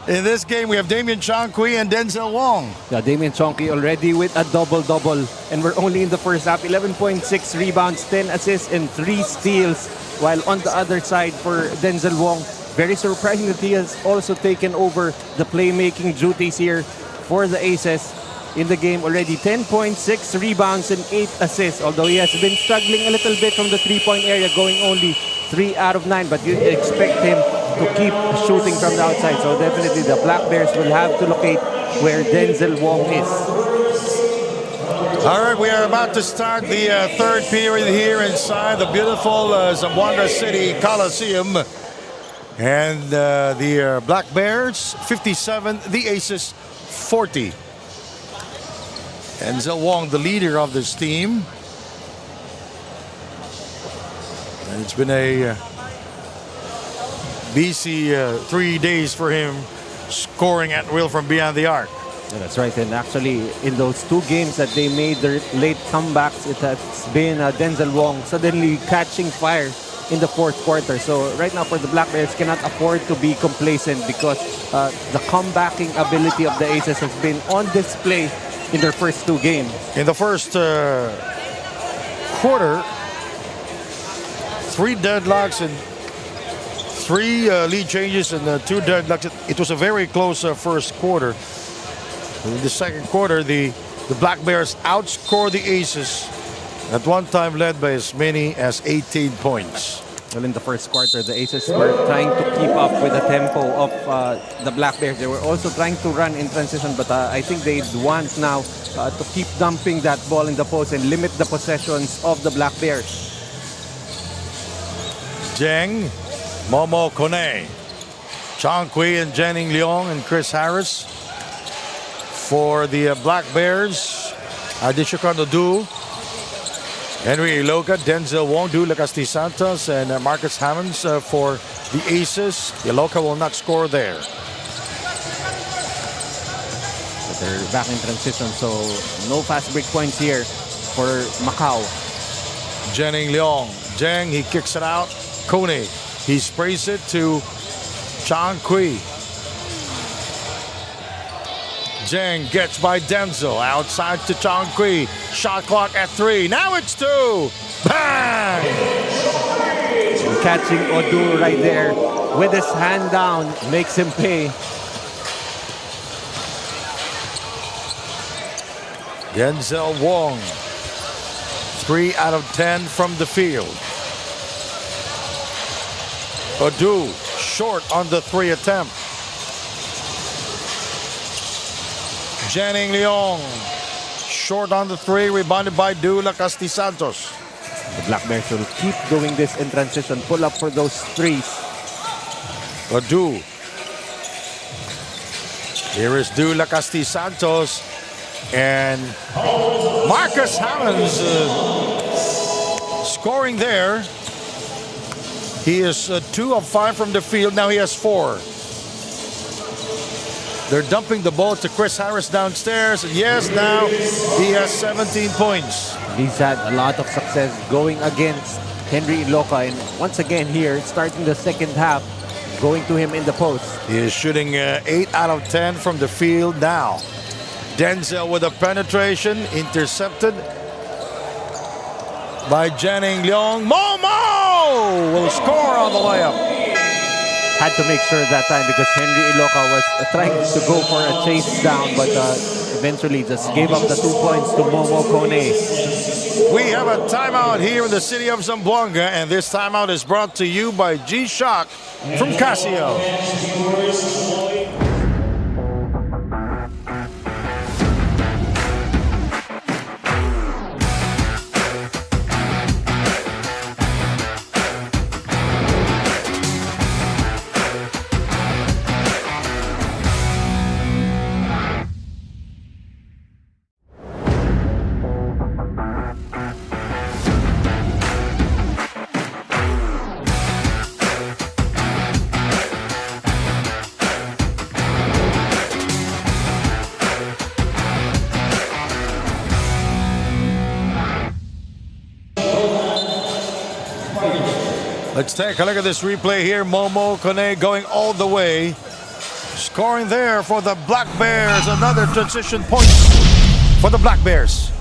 in this game. We have Damian Jonqui and Denzel Wong. Yeah, Damian Jonqui already with a double-double, and we're only in the first half. 11.6 rebounds, 10 assists, and 3 steals. While on the other side for Denzel Wong, very surprising that he has also taken over the playmaking duties here for the Aces in the game already. 10.6 rebounds and 8 assists, although he has been struggling a little bit from the three-point area, going only 3 out of 9, but you expect him to keep shooting from the outside. So definitely the Black Bears will have to locate where Denzel Wong is. All right, we are about to start the third period here inside the beautiful Zamboanga City Coliseum. And the Black Bears, 57, the Aces, 40. Denzel Wong, the leader of this team. And it's been a busy 3 days for him, scoring at will from beyond the arc. Yeah, that's right. And actually, in those 2 games that they made their late comebacks, it has been Denzel Wong suddenly catching fire in the fourth quarter. So right now for the Black Bears, cannot afford to be complacent because the comebacking ability of the Aces has been on display in their first 2 games. In the first quarter, 3 deadlocks and 3 lead changes and 2 deadlocks. It was a very close first quarter. In the second quarter, the Black Bears outscored the Aces, at one time led by as many as 18 points. Well, in the first quarter, the Aces were trying to keep up with the tempo of the Black Bears. They were also trying to run in transition, but I think they want now to keep dumping that ball in the post and limit the possessions of the Black Bears. Jeng, Momo Kone, Jonqui and Jenning Leong and Chris Harris. For the Black Bears, Adishokan Odu, Henry Iloka, Denzel Wong, Dula Casti Santos, and Marcus Hammonds for the Aces. Iloka will not score there. But they're back in transition, so no fast break points here for Macau. Jenning Leong, Jeng, he kicks it out. Kone, he sprays it to Jonqui. Jeng gets by Denzel, outside to Jonqui. Shot clock at 3. Now it's 2. Bang! Catching Odu right there with his hand down makes him pay. Denzel Wong, 3 out of 10 from the field. Odu short on the 3 attempt. Jenning Leong, short on the 3, rebounded by Dula Casti Santos. The Black Bears will keep doing this in transition. Pull up for those 3s. Odu. Here is Dula Casti Santos. And Marcus Hammonds scoring there. He is 2 of 5 from the field. Now he has 4. They're dumping the ball to Chris Harris downstairs. And yes, now he has 17 points. He's had a lot of success going against Henry Iloka. And once again here, starting the second half, going to him in the post. He is shooting 8 out of 10 from the field now. Denzel with a penetration, intercepted by Janning Leong. Momo will score on the layup. Had to make sure that time because Henry Iloka was trying to go for a chase down, but eventually just gave up the 2 points to Momo Kone. We have a timeout here in the city of Zamboanga, and this timeout is brought to you by G-Shock from Casio. Let's take a look at this replay here. Momo Kone going all the way. Scoring there for the Black Bears. Another transition point for the Black Bears.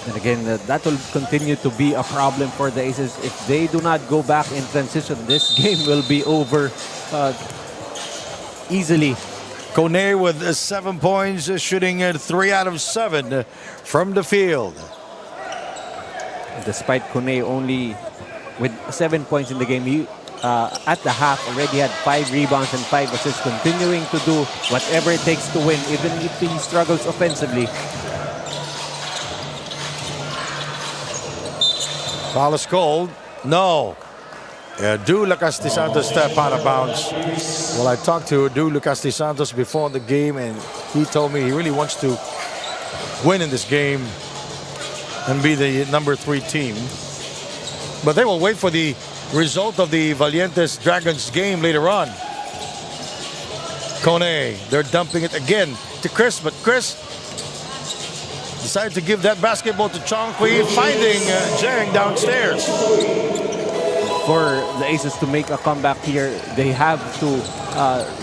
And again, that will continue to be a problem for the Aces. If they do not go back in transition, this game will be over easily. Kone with 7 points, shooting at 3 out of 7 from the field. Despite Kone only with 7 points in the game, he at the half already had 5 rebounds and 5 assists, continuing to do whatever it takes to win, even if he struggles offensively. Foul is called. No. Du Lucas de Santos step out of bounds. Well, I talked to Du Lucas de Santos before the game, and he told me he really wants to win in this game and be the number 3 team. But they will wait for the result of the Valientes Dragons game later on. Kone, they're dumping it again to Chris, but Chris decided to give that basketball to Chongqui, finding Jang downstairs. For the Aces to make a comeback here, they have to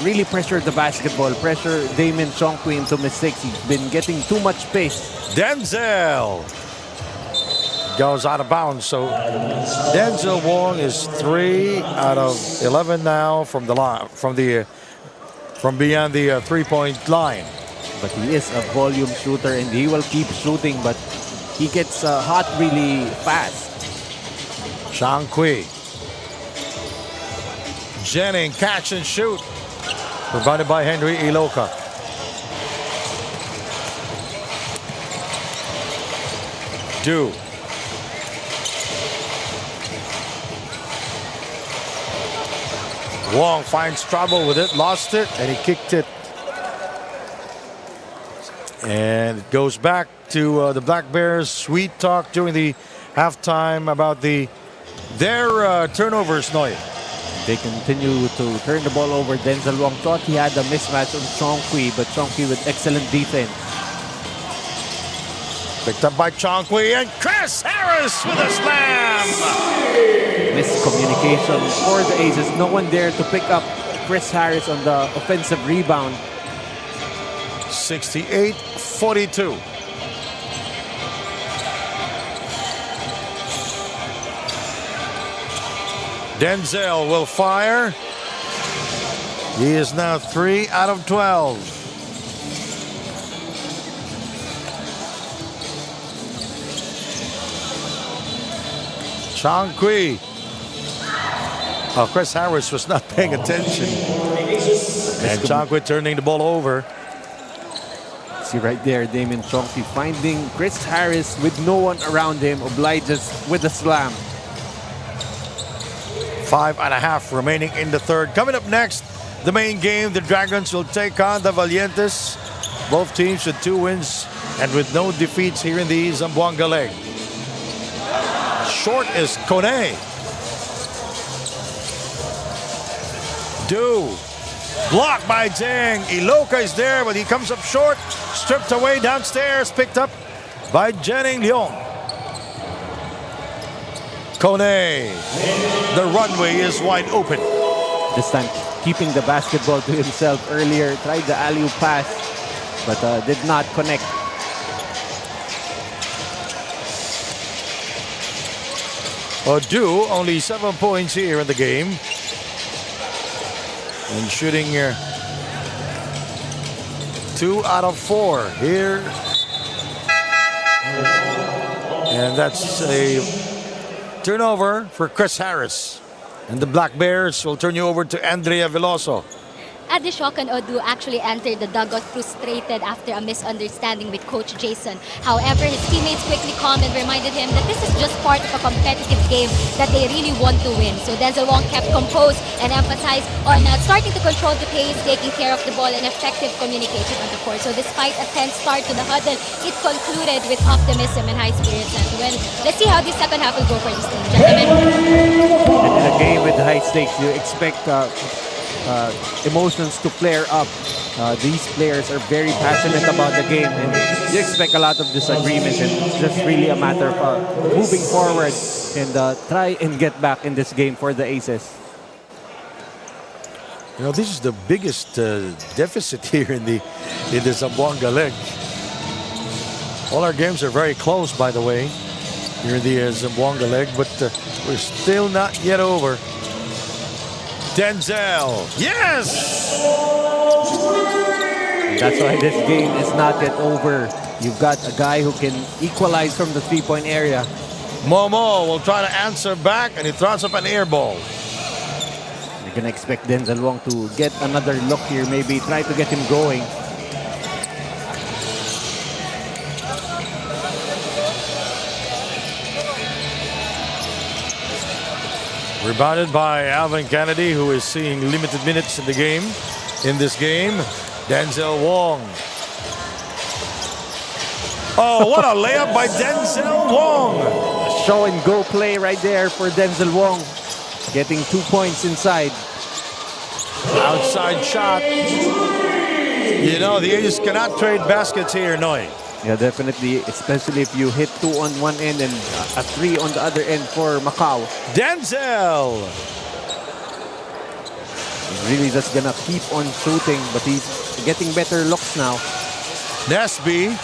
really pressure the basketball, pressure Damon Chongqui into mistakes. He's been getting too much pace. Denzel goes out of bounds. So Denzel Wong is 3 out of 11 now from the line, from beyond the 3-point line. But he is a volume shooter and he will keep shooting, but he gets hot really fast. Chongqui. Jennings, catch and shoot. Provided by Henry Iloka. Du. Wong finds trouble with it, lost it, and he kicked it. And it goes back to the Black Bears. Sweet talk during the halftime about their turnovers, Noy. They continue to turn the ball over. Denzel Wong thought he had a mismatch on Chongqui, but Chongqui with excellent defense. Picked up by Chongqui, and Chris Harris with a slam. Miscommunication for the Aces. No one there to pick up Chris Harris on the offensive rebound. 68-42. Denzel will fire. He is now 3 out of 12. Chongqui. Oh, Chris Harris was not paying attention. And Chongqui turning the ball over. See right there, Damon Chongqui finding Chris Harris with no one around him, obliges with a slam. 5.5 remaining in the third. Coming up next, the main game, the Dragons will take on the Valientes. Both teams with 2 wins and with no defeats here in the Zamboanga leg. Short is Kone. Du. Blocked by Zhang. Iloka is there, but he comes up short. Stripped away downstairs. Picked up by Janning Leong. Kone. The runway is wide open. This time, keeping the basketball to himself earlier. Tried the alley-oop pass, but did not connect. Odu, only 7 points here in the game. And shooting 2 out of 4 here. And that's a turnover for Chris Harris. And the Black Bears will turn you over to Andrea Veloso. Adesokan Odu actually entered the dugout frustrated after a misunderstanding with Coach Jason. However, his teammates quickly calmed and reminded him that this is just part of a competitive game that they really want to win. So Denzel Wong kept composed and emphasized on starting to control the pace, taking care of the ball, and effective communication on the court. So despite a tense start to the huddle, it concluded with optimism and high spirits and win. Let's see how the second half will go for this team, gentlemen. And in a game with high stakes, you expect emotions to flare up. These players are very passionate about the game, and you expect a lot of disagreements, and it's just really a matter of moving forward and try and get back in this game for the Aces. You know, this is the biggest deficit here in the Zamboanga leg. All our games are very close, by the way, here in the Zamboanga leg, but we're still not yet over. Denzel, yes! That's why this game is not yet over. You've got a guy who can equalize from the three-point area. Momo will try to answer back, and he throws up an air ball. You're gonna expect Denzel Wong to get another look here, maybe try to get him going. Rebounded by Alvin Kennedy, who is seeing limited minutes in the game. In this game, Denzel Wong. Oh, what a layup by Denzel Wong! Show and go play right there for Denzel Wong. Getting 2 points inside. Outside shot. You know, the Aces cannot trade baskets here, Noy. Yeah, definitely, especially if you hit 2 on one end and a 3 on the other end for Macau. Denzel! He's really just gonna keep on shooting, but he's getting better looks now. Nesby.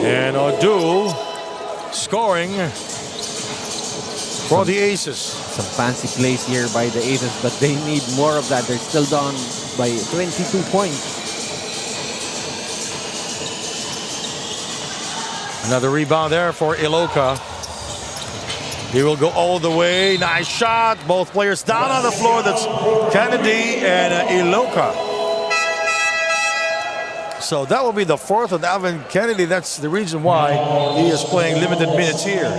And Odu scoring for the Aces. Some fancy plays here by the Aces, but they need more of that. They're still down by 22 points. Another rebound there for Iloka. He will go all the way. Nice shot. Both players down on the floor. That's Kennedy and Iloka. So that will be the fourth of Alvin Kennedy. That's the reason why he is playing limited minutes here.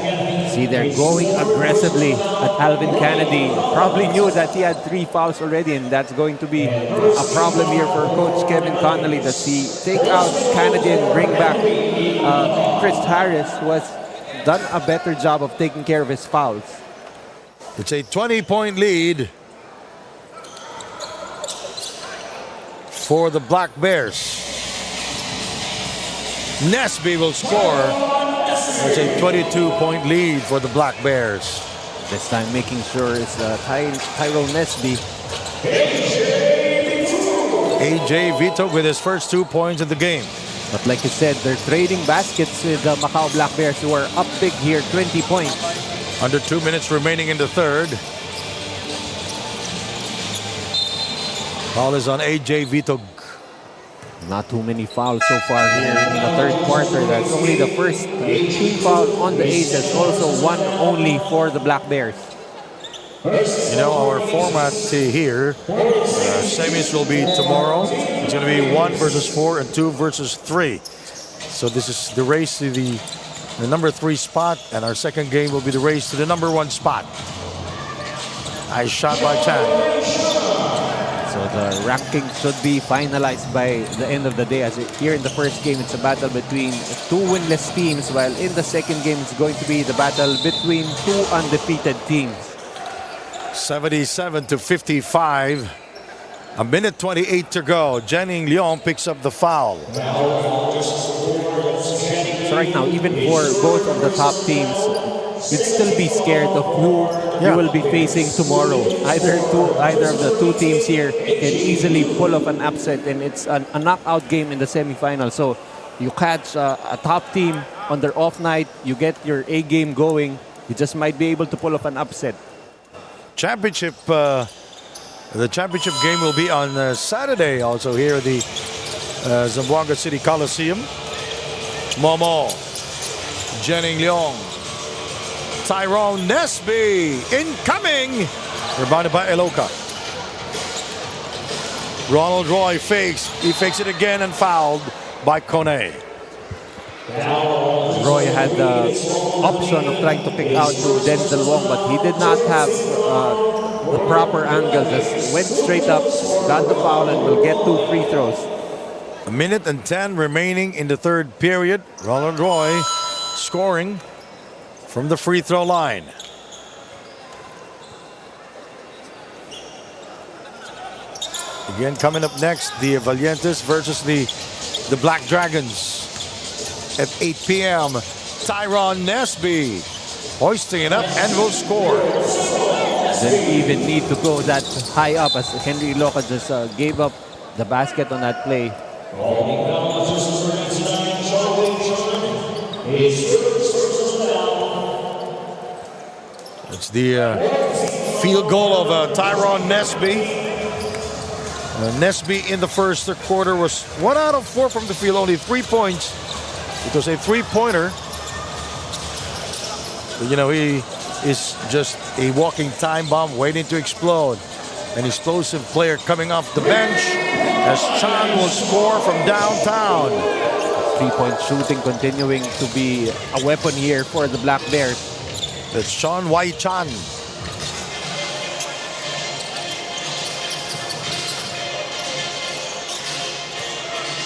See, they're going aggressively at Alvin Kennedy. Probably knew that he had 3 fouls already, and that's going to be a problem here for Coach Kevin Connolly. Does he take out Kennedy and bring back Chris Harris, who has done a better job of taking care of his fouls? It's a 20-point lead for the Black Bears. Nesby will score. It's a 22-point lead for the Black Bears. This time making sure it's Tyrone Nesby. AJ Vito with his first 2 points of the game. But like you said, they're trading baskets with the Macau Black Bears, who are up big here, 20 points. Under 2 minutes remaining in the third. Foul is on AJ Vito. Not too many fouls so far here in the third quarter. That's only the first team foul on the Aces. Also one only for the Black Bears. You know, our format here, semis will be tomorrow. It's going to be 1 versus 4 and 2 versus 3. So this is the race to the number 3 spot, and our second game will be the race to the number 1 spot. Nice shot by Chan. So the ranking should be finalized by the end of the day. As here in the first game, it's a battle between 2 winless teams, while in the second game, it's going to be the battle between 2 undefeated teams. 77 to 55. A minute 28 to go. Jennings Leong picks up the foul. So right now, even for both of the top teams, you'd still be scared of who you will be facing tomorrow. Either of the two teams here can easily pull off an upset, and it's a knockout game in the semifinal. So you catch a top team on their off night, you get your A game going, you just might be able to pull off an upset. The championship game will be on Saturday also here at the Zamboanga City Coliseum. Momo, Jennings Leong, Tyrone Nesby, incoming! Rebounded by Iloka. Ronald Roy fakes. He fakes it again and fouled by Kone. Roy had the option of trying to pick out to Denzel Wong, but he did not have the proper angle. Just went straight up, got the foul, and will get 2 free throws. A minute and 10 remaining in the third period. Ronald Roy scoring from the free throw line. Again, coming up next, the Valientes versus the Black Dragons at 8 p.m. Tyrone Nesby hoisting it up and will score. Didn't even need to go that high up as Henry Iloka just gave up the basket on that play. It's the field goal of Tyrone Nesby. Nesby in the first quarter was 1 out of 4 from the field, only 3 points. It was a three-pointer. But, you know, he is just a walking time bomb waiting to explode. An explosive player coming off the bench as Chan will score from downtown. 3-point shooting continuing to be a weapon here for the Black Bears. That's Sean Wai Chan.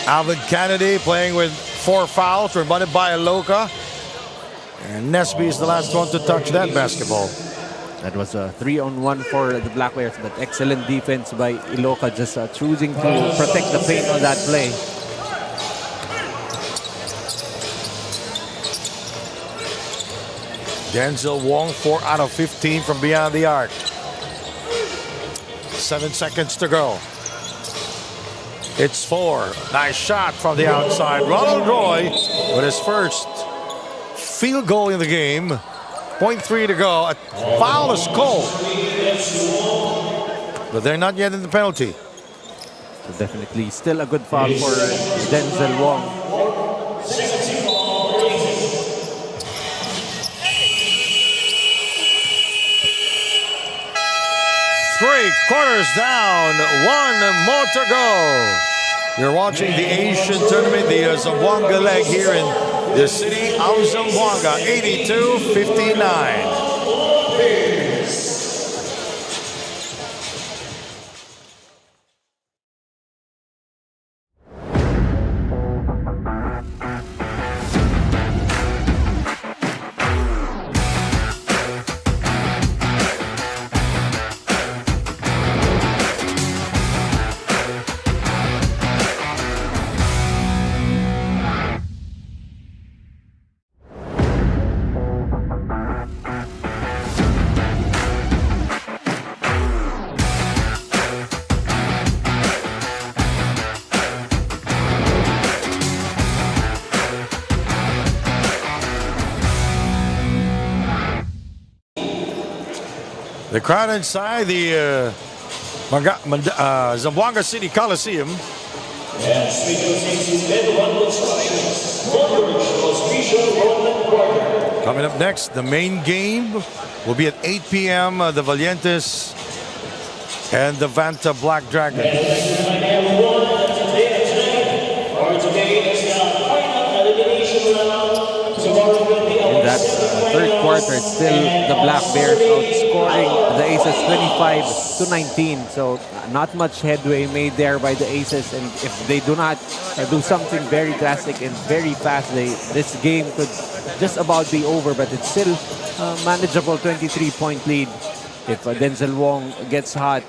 Alvin Kennedy playing with 4 fouls, rebutted by Iloka. And Nesby is the last one to touch that basketball. That was a 3-on-1 for the Black Bears, but excellent defense by Iloka, just choosing to protect the paint on that play. Denzel Wong, 4 out of 15 from beyond the arc. 7 seconds to go. It's 4. Nice shot from the outside. Ronald Roy with his first field goal in the game. 0.3 to go. A foul is called. But they're not yet in the penalty. So definitely still a good foul for Denzel Wong. Three quarters down, 1 more to go. You're watching the Asian tournament, the Zamboanga leg here in the city of Zamboanga, 82-59. The crowd inside the Zamboanga City Coliseum. Coming up next, the main game will be at 8 p.m. The Valientes and the Vanta Black Dragons. In that third quarter, still the Black Bears outscoring the Aces 25-19. So not much headway made there by the Aces, and if they do not do something very drastic and very fast, this game could just about be over. But it's still a manageable 23-point lead if Denzel Wong gets hot.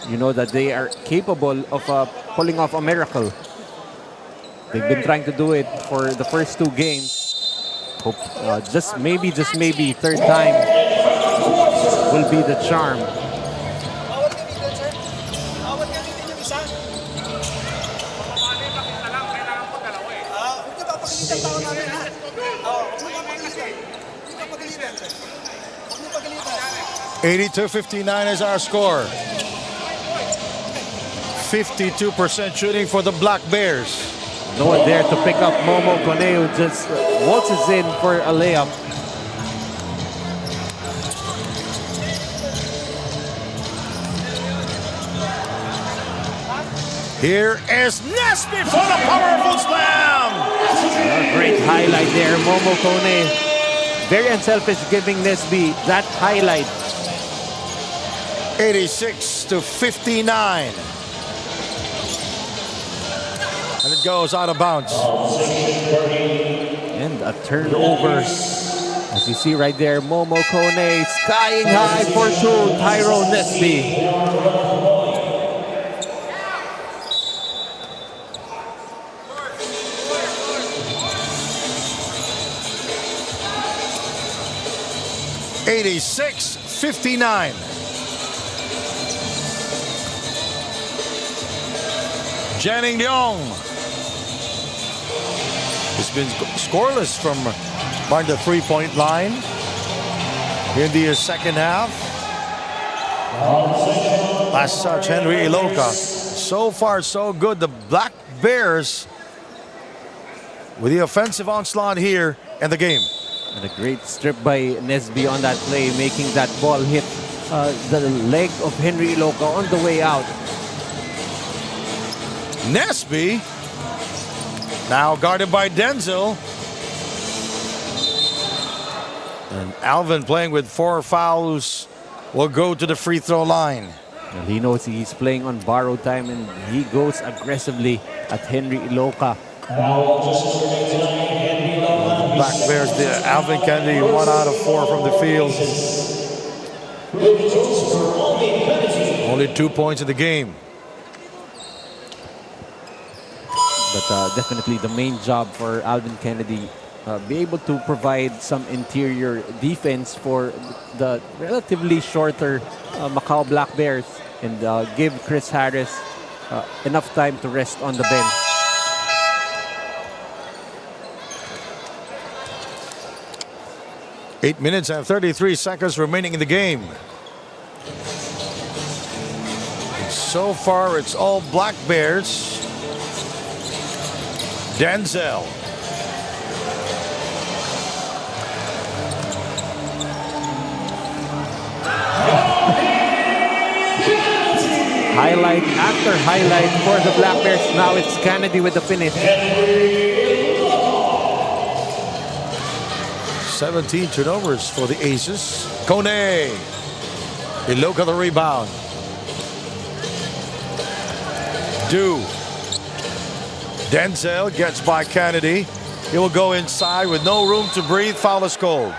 you know that they are capable of pulling off a miracle. They've been trying to do it for the first 2 games. Hope just maybe, third time will be the charm. (82-59) is our score. 52% shooting for the Black Bears. No one there to pick up Momo Kone, who just waltzes in for a layup. Here is Nesby for the powerful slam. A great highlight there, Momo Kone. Very unselfish, giving Nesby that highlight. 86-59. And it goes out of bounds. And a turnover. As you see right there, Momo Kone skying high for 2, Tyrone Nesby. (86-59). Janning Leong has been scoreless from behind the three-point line in the second half. As such, Henry Iloka, so far so good. The Black Bears with the offensive onslaught here in the game. And a great strip by Nesby on that play, making that ball hit the leg of Henry Iloka on the way out. Nesby now guarded by Denzel. And Alvin, playing with 4 fouls, will go to the free throw line. And he knows he's playing on borrowed time, and he goes aggressively at Henry Iloka. Black Bears, Alvin Kennedy, 1 out of 4 from the field. Only 2 points in the game. But definitely the main job for Alvin Kennedy, be able to provide some interior defense for the relatively shorter Macau Black Bears, and give Chris Harris enough time to rest on the bench. Eight minutes and 33 seconds remaining in the game. And so far, it's all Black Bears. Denzel. Highlight after highlight for the Black Bears. Now it's Kennedy with the finish. 17 turnovers for the Aces. Kone. Iloka the rebound. Denzel gets by Kennedy. He will go inside with no room to breathe. Foul is called.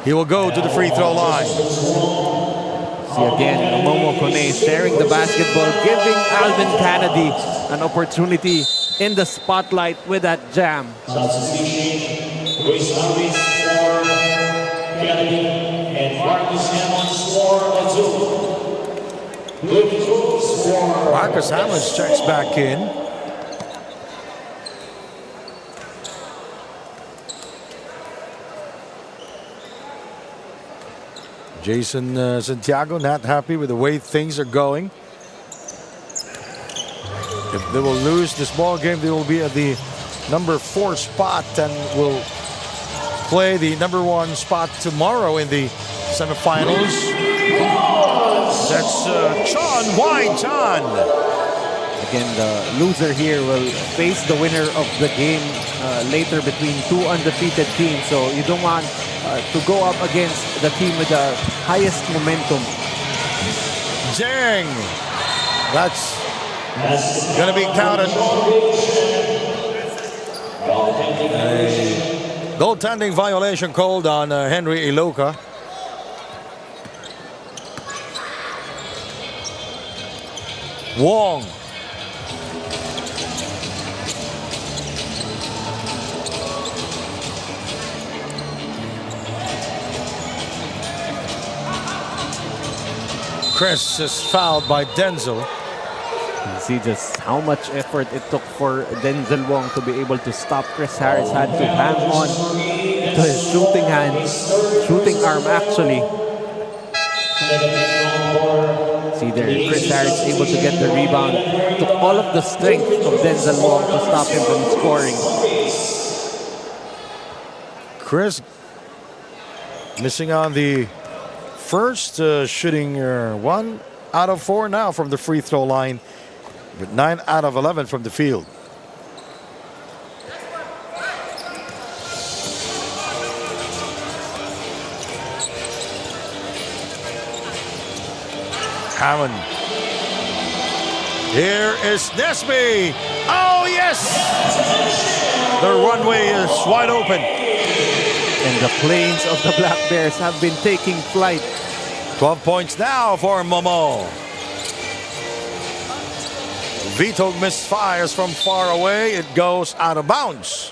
He will go to the free throw line. See again, Momo Kone sharing the basketball, giving Alvin Kennedy an opportunity in the spotlight with that jam. Marcus Hammonds checks back in. Jason Santiago not happy with the way things are going. If they will lose this ball game, they will be at the number 4 spot and will play the number 1 spot tomorrow in the semifinals. That's Chon Wai-Chan. Again, the loser here will face the winner of the game later between 2 undefeated teams. So you don't want to go up against the team with the highest momentum. Jang. That's going to be counted. A goaltending violation called on Henry Iloka. Wong. Chris is fouled by Denzel. You see just how much effort it took for Denzel Wong to be able to stop Chris Harris. Had to hang on to his shooting hand, shooting arm actually. See there, Chris Harris able to get the rebound. Took all of the strength of Denzel Wong to stop him from scoring. Chris missing on the first, shooting 1 out of 4 now from the free throw line, with 9 out of 11 from the field. Hammond. Here is Nesby. Oh, yes! The runway is wide open. And the planes of the Black Bears have been taking flight. 12 points now for Momo. Vito misfires from far away. It goes out of bounds.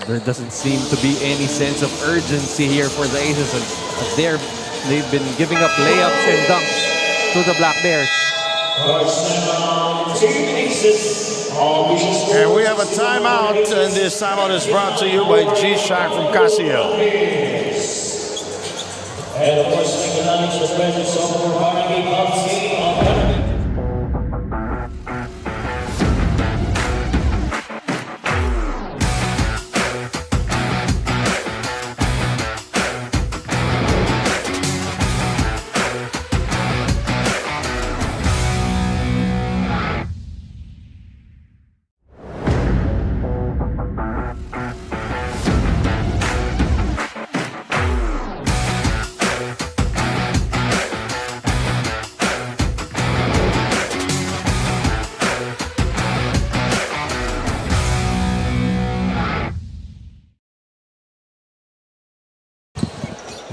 There doesn't seem to be any sense of urgency here for the Aces. As they've been giving up layups and dunks to the Black Bears. And we have a timeout, and this timeout is brought to you by G-Shock from Casio. And of course, economics was present for Carnegie Public on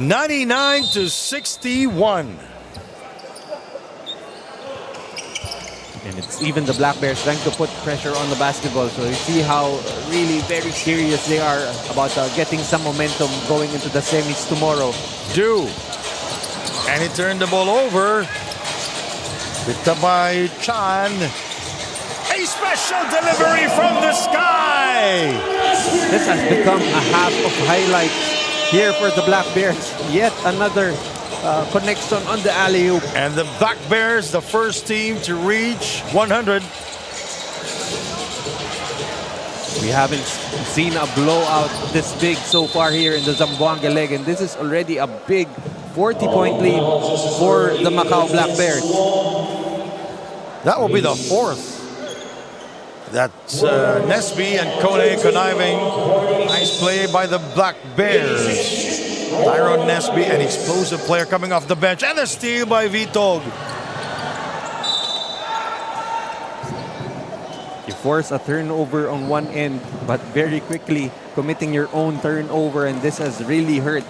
(99-61). And it's even the Black Bears trying to put pressure on the basketball. So you see how really very serious they are about getting some momentum going into the semis tomorrow. And he turned the ball over. Picked up by Chan. A special delivery from the sky. This has become a half of highlights here for the Black Bears. Yet another connection on the alley-oop. And the Black Bears, the first team to reach 100. We haven't seen a blowout this big so far here in the Zamboanga leg, and this is already a big 40-point lead for the Macau Black Bears. That will be the fourth. That's Nesby and Kone conniving. Nice play by the Black Bears. Tyrone Nesby, an explosive player coming off the bench. And a steal by Vitog. You force a turnover on one end, but very quickly committing your own turnover, and this has really hurt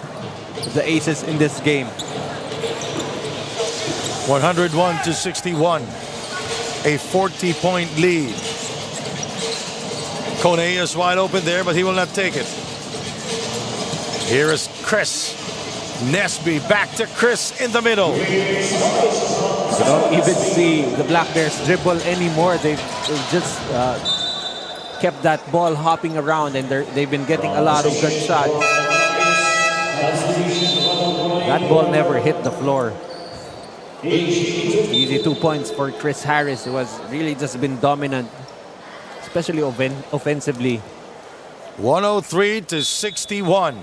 the Aces in this game. 101-61. A 40-point lead. Kone is wide open there, but he will not take it. Here is Chris. Nesby back to Chris in the middle. You don't even see the Black Bears dribble anymore. They've just kept that ball hopping around, and they've been getting a lot of good shots. That ball never hit the floor. Easy 2 points for Chris Harris, who has really just been dominant, especially offensively. 103-61.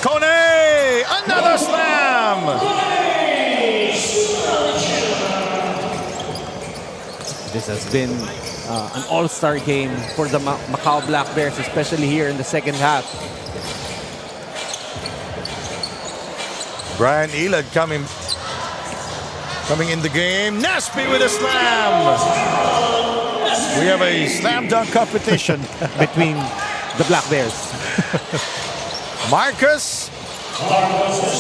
Kone, another slam. This has been an all-star game for the Macau Black Bears, especially here in the second half. Brian Elad coming in the game. Nesby with a slam. We have a slam dunk competition. between the Black Bears. Marcus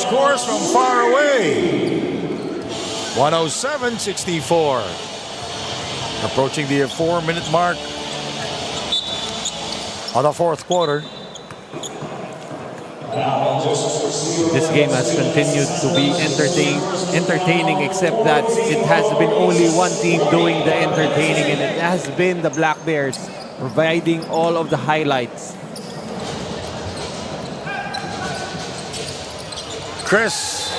scores from far away. 107-64. Approaching the 4-minute mark of the fourth quarter. This game has continued to be entertaining, except that it has been only one team doing the entertaining, and it has been the Black Bears providing all of the highlights. Chris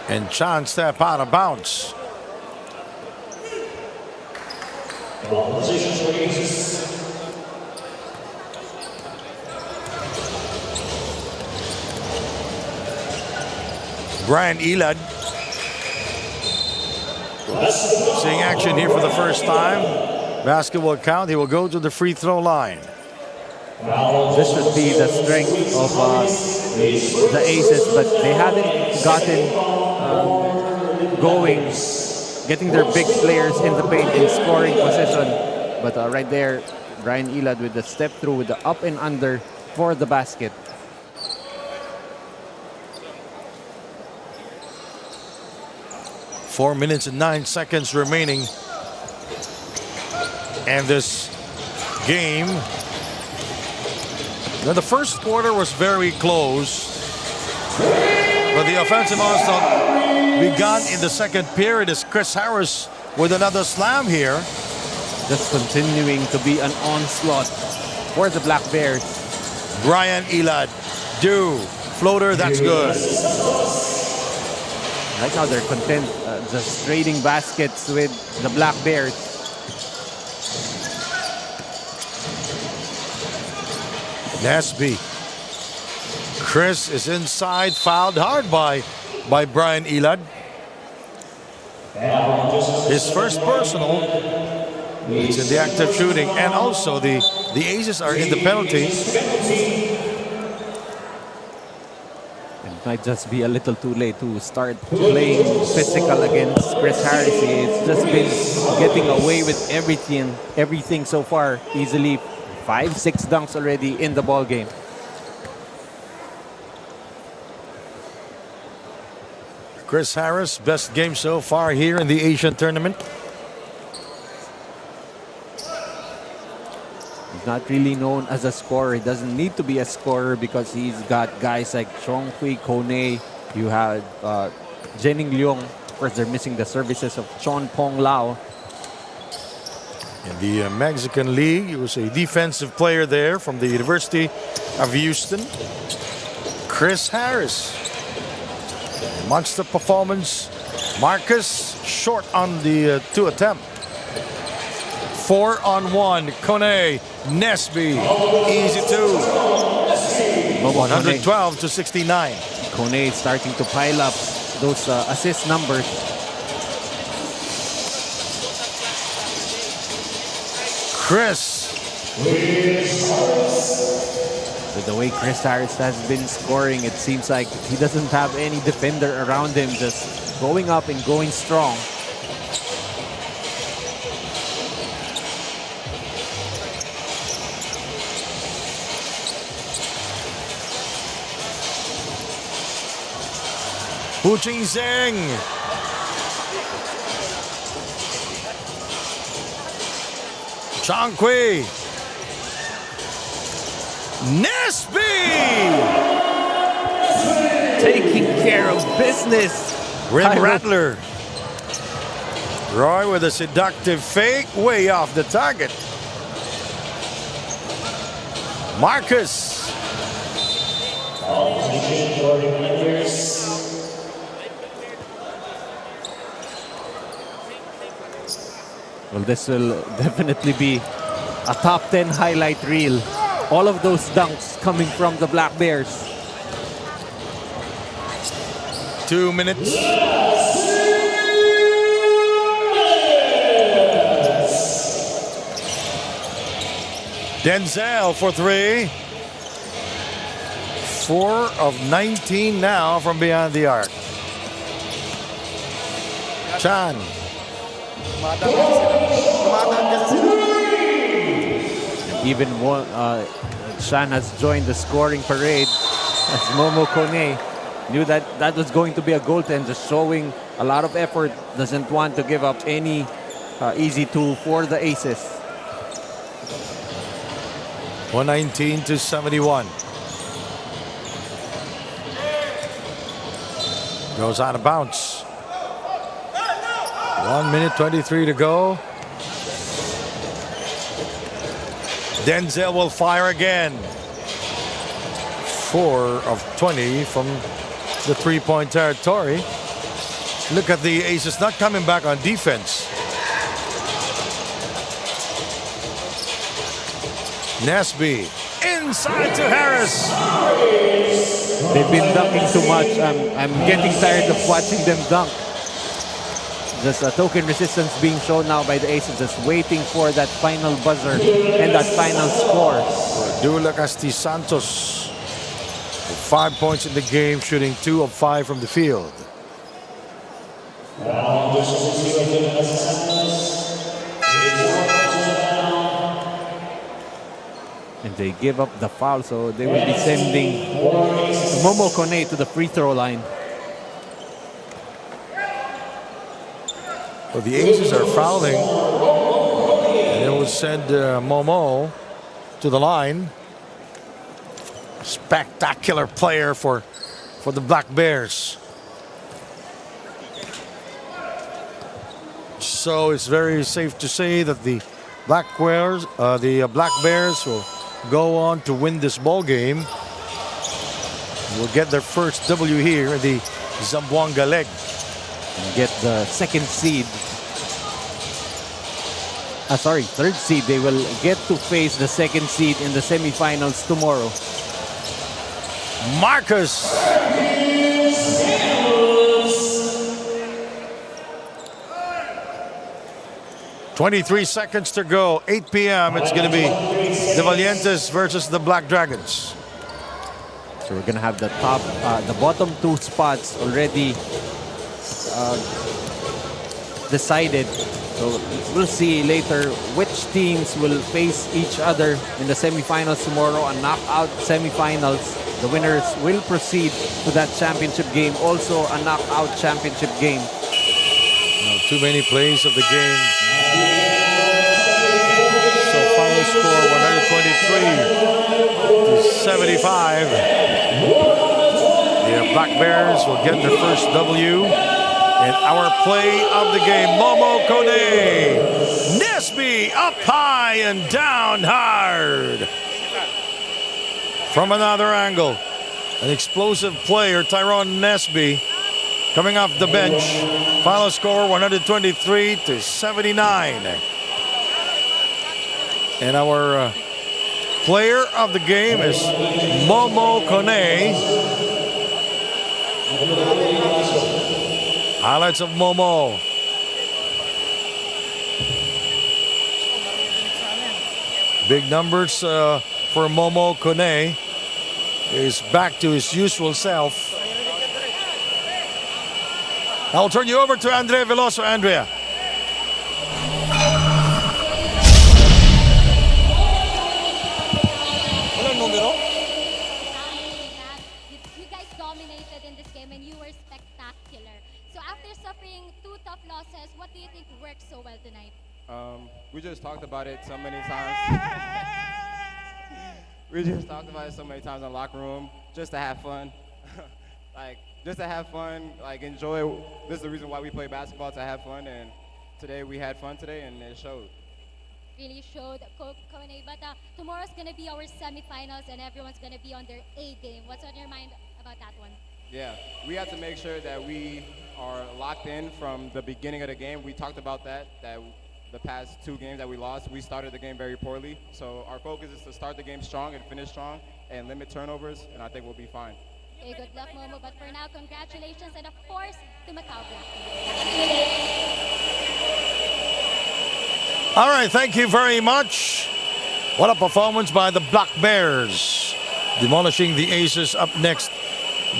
and Chan step out of bounds. Ball positions for the Aces. Brian Elad seeing action here for the first time. Basketball count. He will go to the free throw line. This should be the strength of the Aces, but they haven't gotten going, getting their big players in the paint in scoring position. But right there, Brian Elad with the step through with the up and under for the basket. Four minutes and 9 seconds remaining. And this game, now the first quarter was very close, but the offensive onslaught began in the second period as Chris Harris with another slam here. Just continuing to be an onslaught for the Black Bears. Brian Elad, floater, that's good. Right now they're content just trading baskets with the Black Bears. Nesby. Chris is inside, fouled hard by Brian Elad. His first personal. It's in the act of shooting, and also the Aces are in the penalty. It might just be a little too late to start playing physical against Chris Harris. He's just been getting away with everything so far easily. 5-6 dunks already in the ball game. Chris Harris, best game so far here in the Asian tournament. He's not really known as a scorer. He doesn't need to be a scorer because he's got guys like Chong Hui Kone. You have Jening Leong. Of course, they're missing the services of Chon Pong Lao. In the Mexican League, he was a defensive player there from the University of Houston. Chris Harris. Monster performance. Marcus short on the 2 attempt. 4-on-1. Kone, Nesby, easy 2. 112-69. Kone starting to pile up those assist numbers. Chris. With the way Chris Harris has been scoring, it seems like he doesn't have any defender around him, just going up and going strong. Hu Ching Zheng. Chang Kui. Nesby! Taking care of business. Rim Rattler. Roy with a seductive fake way off the target. Marcus. Well, this will definitely be a top 10 highlight reel. All of those dunks coming from the Black Bears. 2 minutes. Denzel for 3. 4 of 19 now from beyond the arc. Chan. Tumataan kasi sila. Even one, Shan has joined the scoring parade as Momo Kone knew that that was going to be a goaltend, just showing a lot of effort, doesn't want to give up any easy two for the Aces. 119 to 71. Goes out of bounds. 1 minute 23 to go. Denzel will fire again. 4 of 20 from the three-point territory. Look at the Aces not coming back on defense. Nesby inside to Harris. They've been dunking too much. I'm getting tired of watching them dunk. Just a token resistance being shown now by the Aces, just waiting for that final buzzer and that final score. Dula Santos with 5 points in the game, shooting 2 of 5 from the field. And they give up the foul, so they will be sending Momo Kone to the free throw line. Well, the Aces are fouling, and it will send Momo to the line. Spectacular player for the Black Bears. So it's very safe to say that the Black Bears will go on to win this ball game. Will get their first W here in the Zamboanga leg. And get the second seed. Third seed. They will get to face the second seed in the semifinals tomorrow. Marcus. "23 seconds to go, 8 p.m. It's going to be the Valientes versus the Black Dragons." So we're gonna have the bottom two spots already decided. So we'll see later which teams will face each other in the semifinals tomorrow, a knockout semifinals. The winners will proceed to that championship game, also a knockout championship game. Too many plays of the game. So final score 123 to 75. The Black Bears will get their first W. And our play of the game, Momo Kone. Nesby up high and down hard. From another angle, an explosive player, Tyrone Nesby, coming off the bench. Final score 123 to 79. And our player of the game is Momo Kone. Highlights of Momo. Big numbers for Momo Kone. Is back to his usual self. I'll turn you over to Andrea Veloso. Andrea. You guys dominated in this game and you were spectacular. So after suffering 2 tough losses, what do you think worked so well tonight? We just talked about it so many times. We just talked about it so many times in the locker room, just to have fun. Just to have fun, enjoy. This is the reason why we play basketball, to have fun. And today we had fun today, and it showed. Really showed, Kone. But tomorrow's going to be our semifinals and everyone's going to be on their A game. What's on your mind about that one? Yeah, we have to make sure that we are locked in from the beginning of the game. We talked about that the past 2 games that we lost, we started the game very poorly. So our focus is to start the game strong and finish strong and limit turnovers, and I think we'll be fine. Okay, good luck, Momo. But for now, congratulations, and of course, to Macau Black. All right, thank you very much. What a performance by the Black Bears, demolishing the Aces. Up next,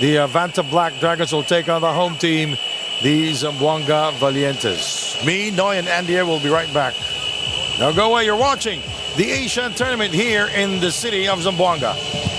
the Vanta Black Dragons will take on the home team the Zamboanga Valientes. Me, Noy, and Andy will be right back. Now go away, you're watching the Asian Tournament here in the city of Zamboanga.